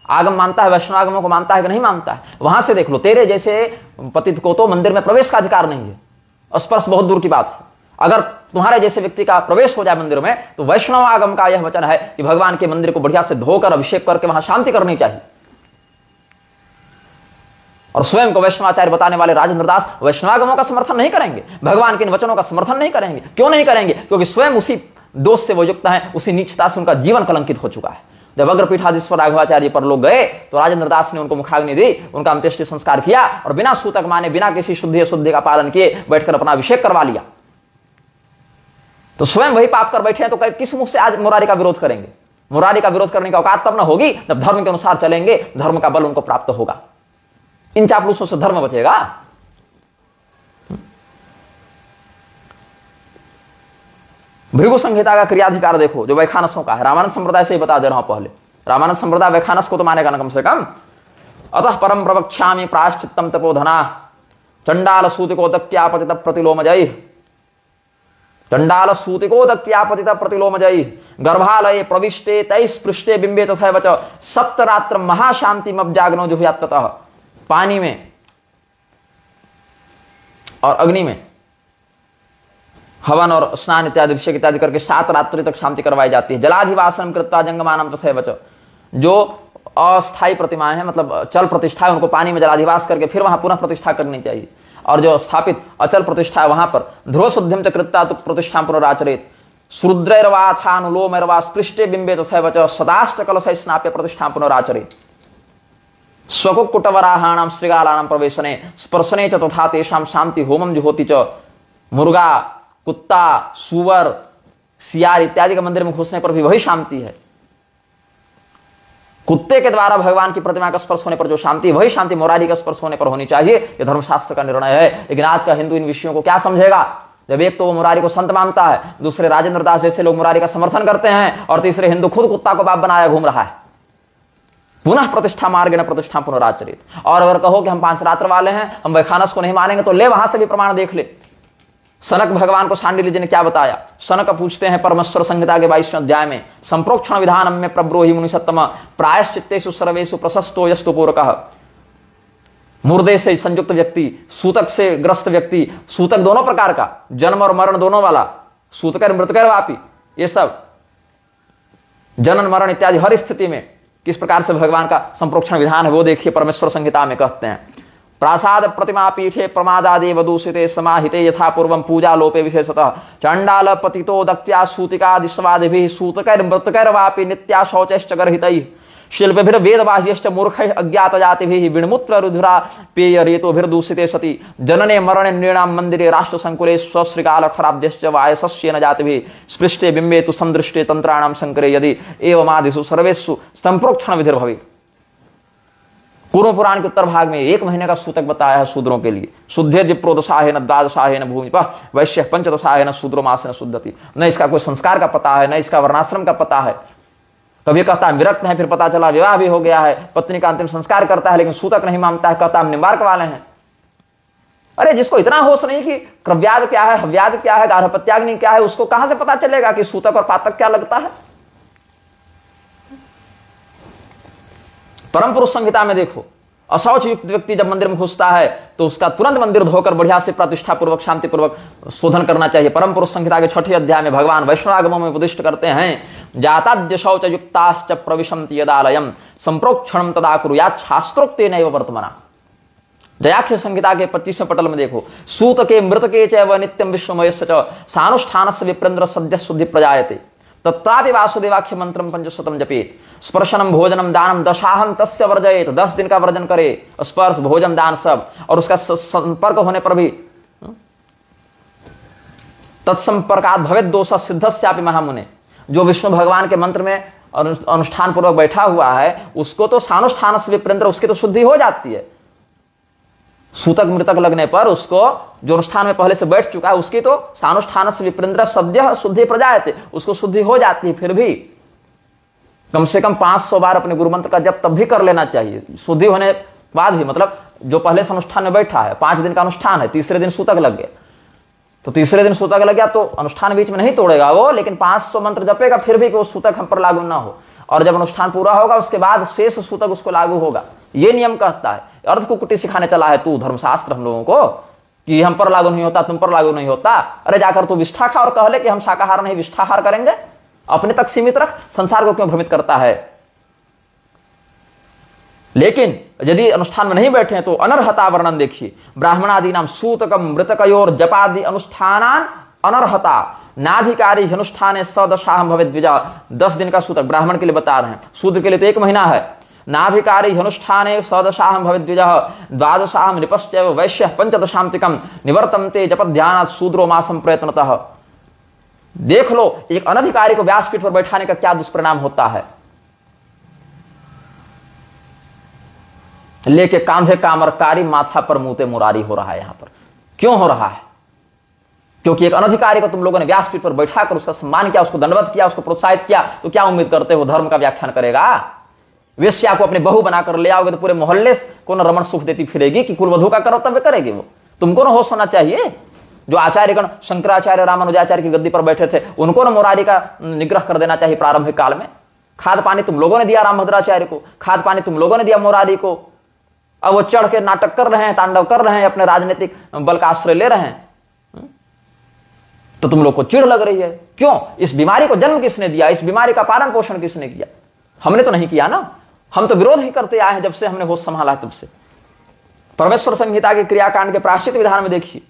आगम मानता है, वैष्णवागमों को मानता है कि नहीं मानता है? वहां से देख लो, तेरे जैसे पतित को तो मंदिर में प्रवेश का अधिकार नहीं है, स्पर्श बहुत दूर की बात है। अगर तुम्हारे जैसे व्यक्ति का प्रवेश हो जाए मंदिर में, तो वैष्णव आगम का यह वचन है कि भगवान के मंदिर को बढ़िया से धोकर अभिषेक करके वहां शांति करनी चाहिए। और स्वयं को वैष्णवाचार्य बताने वाले राजेंद्र दास वैष्णवागमों का समर्थन नहीं करेंगे, भगवान के इन वचनों का समर्थन नहीं करेंगे। क्यों नहीं करेंगे? क्योंकि स्वयं उसी दोष से वो युक्त हैं, उसी नीचता से उनका जीवन कलंकित हो चुका है। जब अग्रपीठाधीश्वर राघवाचार्य पर लोग गए तो राजेंद्र दास ने उनको मुखाग्नि दी, उनका अंत्येष्टि संस्कार किया और बिना सूतक माने, बिना किसी शुद्धि का पालन किए बैठकर अपना अभिषेक करवा लिया। तो स्वयं वही पाप कर बैठे हैं, तो किस मुख से आज मुरारी का विरोध करेंगे? मुरारी का विरोध करने का औकात तब न होगी जब धर्म के अनुसार चलेंगे, धर्म का बल उनको प्राप्त होगा। इन चापलूसों से धर्म बचेगा। भृगु संहिता का क्रियाधिकार देखो, जो वैखानसों का है। रामानंद संप्रदाय से ही बता दे रहा हूं पहले, रामानंद संप्रदाय वैखानस को तो मानेगा ना कम से कम। अतः परम प्रवक्ष्यामि प्रायश्चित्तम तपोधना चंडाल सूतिको दक्यापतित प्रतिलोमजयी, चंडाल सूतिको दक्यापतित प्रतिलोमजयी गर्भालये प्रविष्टे तैस्पृष्टे बिंबे तथैव च सप्तरात्र महाशांतिमब्जाग्नो जुहुयात् ततः। पानी में और अग्नि में हवन और स्नान इत्यादि अभिषेक इत्यादि करके 7 रात्रि तक शांति करवाई जाती है। जलाधिवासन कृत्वा जंगमानम तथैव च, जो अस्थायी प्रतिमाएं हैं, मतलब चल प्रतिष्ठा है, उनको पानी में जलाधिवास करके फिर वहां पुनः प्रतिष्ठा करनी चाहिए। और जो स्थापित अचल प्रतिष्ठा है वहां पर ध्रुव शुद्धिम च कृत्वा तुक प्रतिष्ठा पुनराचरेत शुद्रैर्वाथानुलोमैर्वा स्पृष्टे बिंबे तथैव च सदाष्ट कलशै स्नाप्य प्रतिष्ठा पुनराचरेत। स्वकुक्कुटवराहाणां श्रृगालानां प्रवेशने स्पर्शने च तथा तेषां शांति होमम जुहोति च। मुर्गा, कुत्ता, सुअर, सियार इत्यादि के मंदिर में घुसने पर भी वही शांति है। कुत्ते के द्वारा भगवान की प्रतिमा का स्पर्श होने पर जो शांति, वही शांति मुरारी का स्पर्श होने पर होनी चाहिए। यह धर्मशास्त्र का निर्णय है। लेकिन आज का हिंदू इन विषयों को क्या समझेगा, जब एक तो वो मुरारी को संत मानता है, दूसरे राजेंद्र दास जैसे लोग मुरारी का समर्थन करते हैं, और तीसरे हिंदू खुद कुत्ता को बाप बनाया घूम रहा है। पुनः प्रतिष्ठा मार्ग न प्रतिष्ठा पुनराचरित। और अगर कहो कि हम 5 रात्र वाले हैं, हम वैखानस को नहीं मानेंगे, तो ले वहां से भी प्रमाण देख ले। सनक भगवान को शांडिल्य जी ने क्या बताया? सनक पूछते हैं परमेश्वर संहिता के 22वें अध्याय में, संप्रोक्षण विधानम में प्रब्रोहि मुनिसत्तम प्रायश्चित्तेषु सर्वेषु प्रशस्तो यस्तु पूरकः। मुर्दे से संयुक्त व्यक्ति, सूतक से ग्रस्त व्यक्ति, सूतक दोनों प्रकार का, जन्म और मरण दोनों वाला, सूतकर मृतकर वापी, ये सब जनन मरण इत्यादि हर स्थिति में किस प्रकार से भगवान का संप्रोक्षण विधान है वो देखिए, परमेश्वर संहिता में कहते हैं। प्रासाद प्रतिमा पीठे प्रमादादेव दूषिते समाहिते यथा पूर्वं पूजा लोपे विशेषतः चंडाल पतितो दत्या सूतिकादि स्वादिभिः सूतकैर मृतकैर्वापि नित्या शौचैश्च गर्हितैः शिल्पभिर वेदबाह्यश्च मूर्खैः अज्ञात जातिभिः विणमुत्र रुधिरा पेय रेतोभिर्दूषिते सति जनने मरणे नृणां मंदिरे राष्ट्र संकुले स्वश्रीकाल खराब्यश्च वायसस्येन जातिभिः स्पृष्टे बिंबे तु संदृष्टे तंत्राणां संकरे यदि एवमादिषु सर्वेषु संप्रोक्षण विधिर्भवेत्। पूर्व पुराण के उत्तर भाग में 1 महीने का सूतक बताया है शूद्रों के लिए। शुद्धे विप्रोदशाहेन द्वादशाहेन भूमिपः वैश्य पंचदशाहेन शूद्रो मासेन शुद्धति। न इसका कोई संस्कार का पता है, न इसका वर्णाश्रम का पता है। कभी कहता है विरक्त है, फिर पता चला विवाह भी हो गया है, पत्नी का अंतिम संस्कार करता है, लेकिन सूतक नहीं मानता है, कहता हम निम्बार्क वाले हैं। अरे जिसको इतना होश नहीं कि क्रव्याद क्या है, हव्याद क्या है, गार्हपत्याग्नि क्या है, उसको कहां से पता चलेगा कि सूतक और पातक क्या लगता है। परम पुरुष संहिता में देखो, अशौच युक्त व्यक्ति जब मंदिर में घुसता है तो उसका तुरंत मंदिर धोकर बढ़िया से प्रतिष्ठा पूर्वक शांति पूर्वक शोधन करना चाहिए। परम पुरुष संहिता के 6वें अध्याय में भगवान वैष्णवागमों में उपदिष्ट करते हैं, जाताद्य शौच युक्ताश्च प्रविशन्ति यदालयम् संप्रोक्षणं तदा कुर्यात् शास्त्रोक्तेनैव वर्तमाना। जयाख्य संहिता के 25वें पटल में देखो, सूत के मृत के चैव नित्यं विश्वमयस्य च सानुष्ठानस्य विप्रेन्द्र सद्य शुद्धि प्रजायते तत्रापि वासुदेवाख्य मंत्रम 500 जपेत स्पर्शनम भोजनम दानम दशाहम तस्य वर्जयेत। 10 दिन का वर्जन करे, स्पर्श भोजन दान सब, और उसका संपर्क होने पर भी तत्संपर्कात् भवेत दोष सिद्धस्यापि महामुने। जो विष्णु भगवान के मंत्र में अनुष्ठान पूर्वक बैठा हुआ है उसको तो सानुष्ठान से विप्रेन्द्र, उसकी तो शुद्धि हो जाती है। सूतक मृतक लगने पर उसको, जो अनुष्ठान में पहले से बैठ चुका है, उसकी तो सानुष्ठान से विप्रेन्द्र सद्य शुद्धि प्रजायते, उसको शुद्धि हो जाती है। फिर भी कम से कम 500 बार अपने गुरु मंत्र का जप तब भी कर लेना चाहिए, शुद्धि होने बाद भी। मतलब जो पहले से अनुष्ठान में बैठा है, 5 दिन का अनुष्ठान है, तीसरे दिन सूतक लग गया तो तीसरे दिन सूतक लग गया तो अनुष्ठान बीच में नहीं तोड़ेगा वो, लेकिन 500 मंत्र जपेगा फिर भी कि वो सूतक हम पर लागू ना हो। और जब अनुष्ठान पूरा होगा उसके बाद शेष सूतक उसको लागू होगा। ये नियम कहता है। अर्ध कुकुटी सिखाने चला है तू धर्मशास्त्र हम लोगों को कि हम पर लागू नहीं होता, तुम पर लागू नहीं होता। अरे जाकर तू विष्ठा खा और कह ले कि हम शाकाहार नहीं विष्ठाहार करेंगे। अपने तक सीमित रख, संसार को क्यों भ्रमित करता है। लेकिन यदि अनुष्ठान में नहीं बैठे तो अनर्हता वर्णन देखिए। ब्राह्मणादि नाम सूतकम मृतकयोर जपादि अनुष्ठानान अनर्हता नाधिकारी अनुष्ठान सदशाहम भवेद द्विजा। 10 दिन का सूतक ब्राह्मण के लिए बता रहे हैं, शूद्र के लिए तो 1 महीना है। नाधिकारी अनुष्ठाने सदशाहम भवेद द्विजा द्वादशाहम निपश्चैव वैश्य पंचदशांतिकम निवर्तन्ते जपध्यानात् शूद्रो मासम प्रयत्नतः। देख लो एक अनधिकारी को व्यासपीठ पर बैठाने का क्या दुष्परिणाम होता है। लेके कांधे कामरकारी, माथा पर मुंहते मुरारी हो रहा है। यहां पर क्यों हो रहा है? क्योंकि एक अनधिकारी को तुम लोगों ने व्यासपीठ पर बैठाकर उसका सम्मान किया, उसको दंडवत किया, उसको प्रोत्साहित किया, तो क्या उम्मीद करते हो धर्म का व्याख्यान करेगा? वेश्या को अपनी बहू बनाकर ले आओगे तो पूरे मोहल्ले को न रमण सुख देती फिरेगी कि कुलवधू का कर्तव्य करेगी वो। तुमको न होश होना चाहिए। जो आचार्यगण शंकराचार्य रामानुजाचार्य की गद्दी पर बैठे थे उनको न मुरारी का निग्रह कर देना चाहिए प्रारंभिक काल में। खाद पानी तुम लोगों ने दिया रामभद्राचार्य को, खाद पानी तुम लोगों ने दिया मुरारी को। अब वो चढ़ के नाटक कर रहे हैं, तांडव कर रहे हैं, अपने राजनीतिक बल का आश्रय ले रहे हैं, तो तुम लोग को चिढ़ लग रही है। क्यों? इस बीमारी को जन्म किसने दिया? इस बीमारी का पालन पोषण किसने किया? हमने तो नहीं किया ना। हम तो विरोध ही करते आए हैं जब से हमने होश संभाला तब से। परमेश्वर संहिता के क्रियाकांड के प्रायश्चित विधान में देखिए,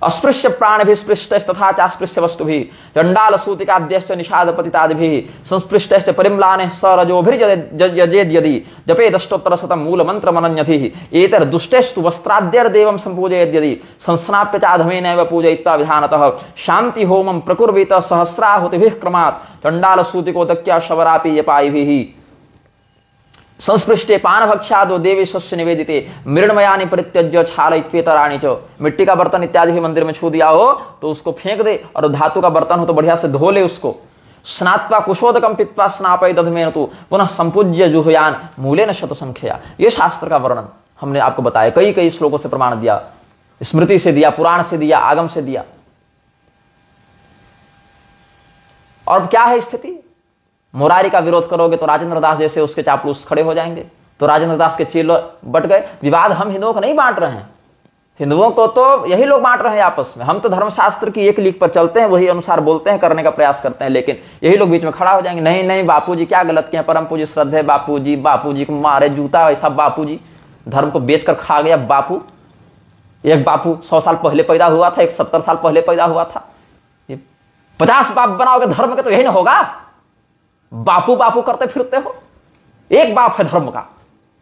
अस्पृश्य प्राण भी स्पृष्ट तथा चास्पृश्य वस्तु भी चंडाल सूतिकाद्यश्च निषाद पतितादि भी संस्पृष्ट परिम्लाने सरोभिर्यजेद यदि जपे दष्टोत्तर शतम मूल मंत्र मनन्यथि एतर दुष्टेस्तु वस्त्राद्यर देवं संपूजयेद यदि संस्नाप्य चाधमेनैव पूजयित्वा विधानतः शांति होमं प्रकुर्वीत सहस्राहुतिभिः क्रमात् चंडाल सूतिकोदक्या शवरापि यपायिभिः संस्पृष्टे पान भक्षादो देवी शस्य निवेदिते मृण्मयानि परित्यज्य छालयित्वेतराणि च। मिट्टी का बर्तन इत्यादि भी मंदिर में छू दिया हो तो उसको फेंक दे, और धातु का बर्तन हो तो बढ़िया से धो ले उसको। स्नात्वा कुशोदकम पित्वा स्नापय दधमेन तु पुनः संपूज्य जुहुयान मूलेन शतसंख्या। ये शास्त्र का वर्णन हमने आपको बताया, कई कई श्लोकों से प्रमाण दिया, स्मृति से दिया, पुराण से दिया, आगम से दिया। और क्या है स्थिति? मुरारी का विरोध करोगे तो राजेंद्र दास जैसे उसके चापलूस खड़े हो जाएंगे, तो राजेंद्र दास के चेलो बट गए। विवाद हम हिंदुओं को नहीं बांट रहे हैं, हिंदुओं को तो यही लोग बांट रहे हैं आपस में। हम तो धर्मशास्त्र की एक लीक पर चलते हैं, वही अनुसार बोलते हैं, करने का प्रयास करते हैं, लेकिन यही लोग बीच में खड़ा हो जाएंगे, नहीं नहीं बापूजी क्या गलत किया, परम पूजी श्रद्धे बापूजी, बापूजी को मारे जूता, ऐसा बापूजी। धर्म को बेचकर खा गया बापू। एक बापू 100 साल पहले पैदा हुआ था, एक 70 साल पहले पैदा हुआ था। 50 बाप बनाओगे धर्म के तो यही ना होगा। बापू बापू करते फिरते हो। एक बाप है धर्म का,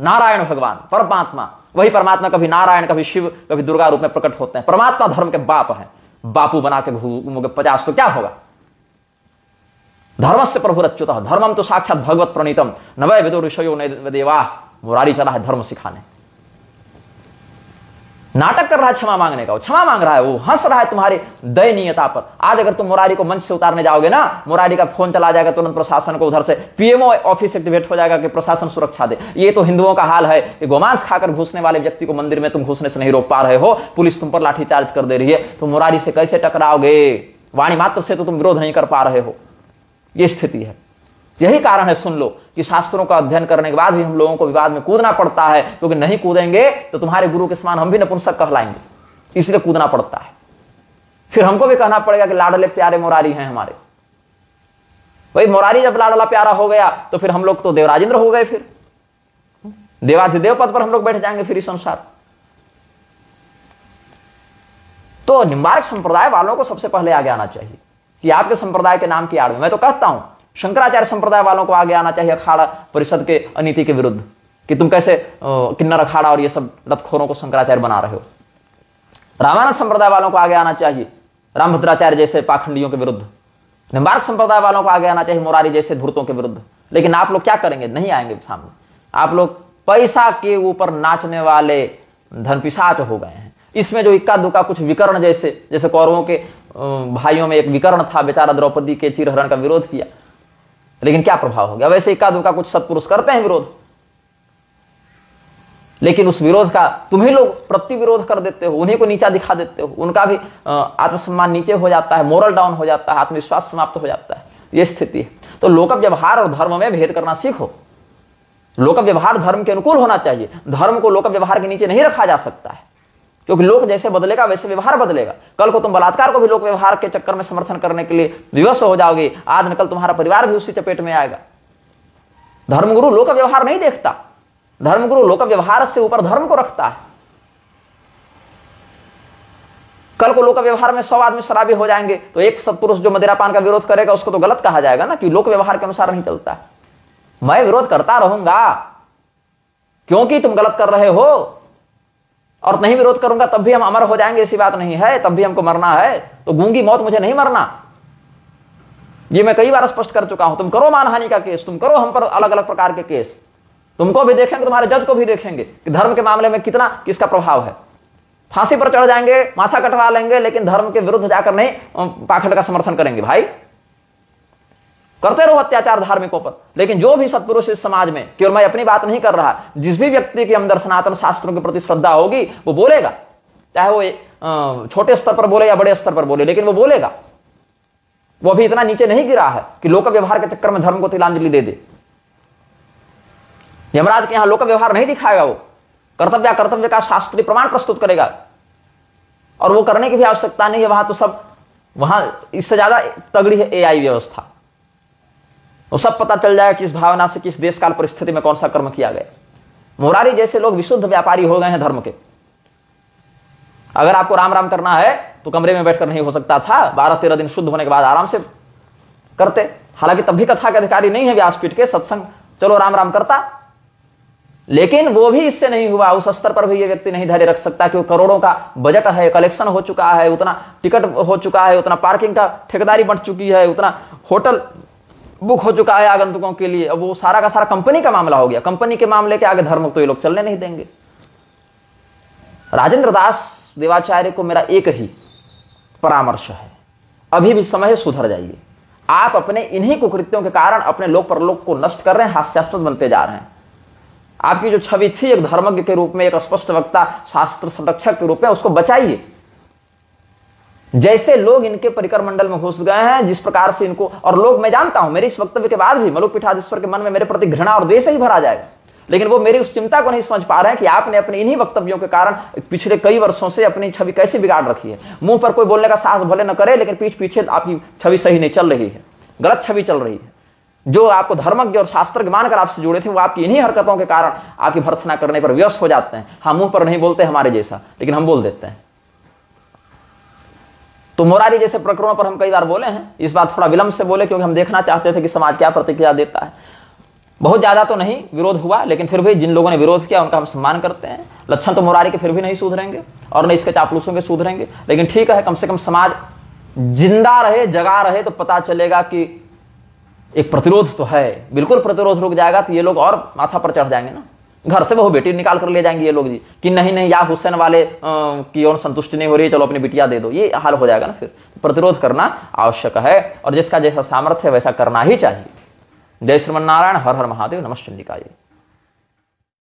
नारायण भगवान परमात्मा। वही परमात्मा कभी नारायण, कभी शिव, कभी दुर्गा रूप में प्रकट होते हैं। परमात्मा धर्म के बाप है। बापू बना के घूमोगे 50 तो क्या होगा। धर्मस्य प्रभुरच्युतः धर्मम तो साक्षात भगवत प्रणीतम नवय विदुर ऋषयो देवा। मुरारी चला है धर्म सिखाने। नाटक कर रहा है क्षमा मांगने का, वो क्षमा मांग रहा है, वो हंस रहा है तुम्हारी दयनीयता पर। आज अगर तुम मुरारी को मंच से उतारने जाओगे ना, मुरारी का फोन चला जाएगा तुरंत प्रशासन को, उधर से पीएमओ ऑफिस एक्टिवेट हो जाएगा कि प्रशासन सुरक्षा दे। ये तो हिंदुओं का हाल है कि गोमांस खाकर घुसने वाले व्यक्ति को मंदिर में तुम घुसने से नहीं रोक पा रहे हो, पुलिस तुम पर लाठीचार्ज कर दे रही है, तुम मुरारी से कैसे टकराओगे। वाणी मात्र से तो तुम विरोध नहीं कर पा रहे हो। ये स्थिति है। यही कारण है, सुन लो, कि शास्त्रों का अध्ययन करने के बाद भी हम लोगों को विवाद में कूदना पड़ता है, क्योंकि नहीं कूदेंगे तो तुम्हारे गुरु के समान हम भी नपुंसक कहलाएंगे, इसलिए कूदना पड़ता है। फिर हमको भी कहना पड़ेगा कि लाडले प्यारे मुरारी हैं हमारे। भाई मुरारी जब लाडला प्यारा हो गया तो फिर हम लोग तो देवराजेंद्र हो गए, फिर देवाधिदेव पद पर हम लोग बैठ जाएंगे फिर इस संसार। तो निम्बार्क संप्रदाय वालों को सबसे पहले आगे आना चाहिए कि आपके संप्रदाय के नाम की आड़ में। मैं तो कहता हूं शंकराचार्य संप्रदाय वालों को आगे आना चाहिए अखाड़ा परिषद के अनीति के विरुद्ध, कि तुम कैसे किन्नर अखाड़ा और ये सब लतखोरों को शंकराचार्य बना रहे हो। रामानंद संप्रदाय वालों को आगे आना चाहिए रामभद्राचार्य जैसे पाखंडियों के विरुद्ध। निम्बार्क संप्रदाय वालों को आगे आना चाहिए मुरारी जैसे धूर्तों के विरुद्ध। लेकिन आप लोग क्या करेंगे, नहीं आएंगे सामने। आप लोग पैसा के ऊपर नाचने वाले धनपिशाच हो गए हैं। इसमें जो इक्का दुक्का कुछ विकर्ण जैसे कौरवों के भाइयों में एक विकर्ण था, बेचारा द्रौपदी के चिरहरण का विरोध किया, लेकिन क्या प्रभाव हो गया। वैसे इक्का दुक्का कुछ सत्पुरुष करते हैं विरोध, लेकिन उस विरोध का तुम्ही लोग प्रति विरोध कर देते हो, उन्हीं को नीचा दिखा देते हो। उनका भी आत्मसम्मान नीचे हो जाता है, मोरल डाउन हो जाता है, आत्मविश्वास समाप्त हो जाता है। यह स्थिति है। तो लोक व्यवहार और धर्म में भेद करना सीखो। लोक व्यवहार धर्म के अनुकूल होना चाहिए। धर्म को लोक व्यवहार के नीचे नहीं रखा जा सकता है, क्योंकि लोक जैसे बदलेगा वैसे व्यवहार बदलेगा। कल को तुम बलात्कार को भी लोक व्यवहार के चक्कर में समर्थन करने के लिए विवश हो जाओगे, आज न कल तुम्हारा परिवार भी उसी चपेट में आएगा। धर्मगुरु लोक व्यवहार नहीं देखता, धर्मगुरु लोक व्यवहार से ऊपर धर्म को रखता है। कल को लोक व्यवहार में 100 आदमी शराबी हो जाएंगे तो एक सत्पुरुष जो मदिरापान का विरोध करेगा उसको तो गलत कहा जाएगा ना, कि लोक व्यवहार के अनुसार नहीं चलता है। मैं विरोध करता रहूंगा क्योंकि तुम गलत कर रहे हो, और नहीं विरोध करूंगा तब भी हम अमर हो जाएंगे, ऐसी बात नहीं है। तब भी हमको मरना है तो गूंगी मौत मुझे नहीं मरना। ये मैं कई बार स्पष्ट कर चुका हूं। तुम करो मानहानि का केस, तुम करो हम पर अलग अलग प्रकार के केस, तुमको भी देखेंगे, तुम्हारे जज को भी देखेंगे कि धर्म के मामले में कितना किसका प्रभाव है। फांसी पर चढ़ जाएंगे, माथा कटवा लेंगे, लेकिन धर्म के विरुद्ध जाकर नहीं पाखंड का समर्थन करेंगे। भाई करते रहो अत्याचार धार्मिकों पर, लेकिन जो भी सत्पुरुष इस समाज में, केवल मैं अपनी बात नहीं कर रहा, जिस भी व्यक्ति के अंदर सनातन शास्त्रों के प्रति श्रद्धा होगी वो बोलेगा, चाहे वो छोटे स्तर पर बोले या बड़े स्तर पर बोले, लेकिन वो बोलेगा। वो भी इतना नीचे नहीं गिरा है कि लोक व्यवहार के चक्कर में धर्म को तिलांजलि दे दे। यमराज के यहां लोक व्यवहार नहीं दिखाएगा, वो कर्तव्य का शास्त्रीय प्रमाण प्रस्तुत करेगा, और वो करने की भी आवश्यकता नहीं है। वहां तो सब, वहां इससे ज्यादा तगड़ी है एआई व्यवस्था, वो सब पता चल जाएगा किस भावना से, किस देश काल परिस्थिति में कौन सा कर्म किया गया। मुरारी जैसे लोग विशुद्ध व्यापारी हो गए हैं धर्म के। अगर आपको राम राम करना है तो कमरे में बैठकर नहीं हो सकता था, 12-13 दिन शुद्ध होने के बाद आराम से करते। हालांकि तब भी कथा के अधिकारी नहीं है व्यासपीठ के, सत्संग चलो राम राम करता, लेकिन वो भी इससे नहीं हुआ। उस स्तर पर भी ये व्यक्ति नहीं धैर्य रख सकता, क्योंकि करोड़ों का बजट है, कलेक्शन हो चुका है, उतना टिकट हो चुका है, उतना पार्किंग का ठेकेदारी बढ़ चुकी है, उतना होटल बुक हो चुका है आगंतुकों के लिए। अब वो सारा का सारा कंपनी का मामला हो गया। कंपनी के मामले के आगे धर्म तो ये लोग चलने नहीं देंगे। राजेंद्र दास देवाचार्य को मेरा एक ही परामर्श है, अभी भी समय है, सुधर जाइए। आप अपने इन्हीं कुकृत्यों के कारण अपने लोक परलोक को नष्ट कर रहे हैं, हास्यास्पद बनते जा रहे हैं। आपकी जो छवि थी एक धर्मज्ञ के रूप में, एक स्पष्ट वक्ता, शास्त्र संरक्षक के रूप में, उसको बचाइए। जैसे लोग इनके परिकर मंडल में घुस गए हैं, जिस प्रकार से इनको, और लोग, मैं जानता हूं मेरे इस वक्तव्य के बाद भी मलुक पीठाधीश्वर के मन में मेरे प्रति घृणा और द्वेष ही भरा जाएगा, लेकिन वो मेरी उस चिंता को नहीं समझ पा रहे हैं कि आपने अपने इन्हीं वक्तव्यों के कारण पिछले कई वर्षों से अपनी छवि कैसे बिगाड़ रखी है। मुंह पर कोई बोलने का साहस भले न करे, लेकिन पीठ पीछे आपकी छवि सही नहीं चल रही है, गलत छवि चल रही है। जो आपको धर्मज्ञ और शास्त्र के मानकर आपसे जुड़े थे, वो आपकी इन्हीं हरकतों के कारण आपकी भर्त्सना करने पर व्यस्त हो जाते हैं। हम मुंह पर नहीं बोलते हमारे जैसा, लेकिन हम बोल देते हैं। तो मुरारी जैसे प्रकरणों पर हम कई बार बोले हैं। इस बार थोड़ा विलंब से बोले, क्योंकि हम देखना चाहते थे कि समाज क्या प्रतिक्रिया देता है। बहुत ज्यादा तो नहीं विरोध हुआ, लेकिन फिर भी जिन लोगों ने विरोध किया उनका हम सम्मान करते हैं। लक्षण तो मुरारी के फिर भी नहीं सुधरेंगे और न इसके चापलूसों के सुधरेंगे, लेकिन ठीक है, कम से कम समाज जिंदा रहे, जगा रहे, तो पता चलेगा कि एक प्रतिरोध तो है। बिल्कुल प्रतिरोध रुक जाएगा तो ये लोग और माथा पर चढ़ जाएंगे ना। घर से बहू बेटी निकाल कर ले जाएंगे ये लोग जी, कि नहीं नहीं, या हुसैन वाले की और संतुष्टि नहीं हो रही है, चलो अपनी बिटिया दे दो। ये हाल हो जाएगा ना। फिर प्रतिरोध करना आवश्यक है, और जिसका जैसा सामर्थ्य है वैसा करना ही चाहिए। जय श्रीमन नारायण। हर हर महादेव। नमः चंडिकाय।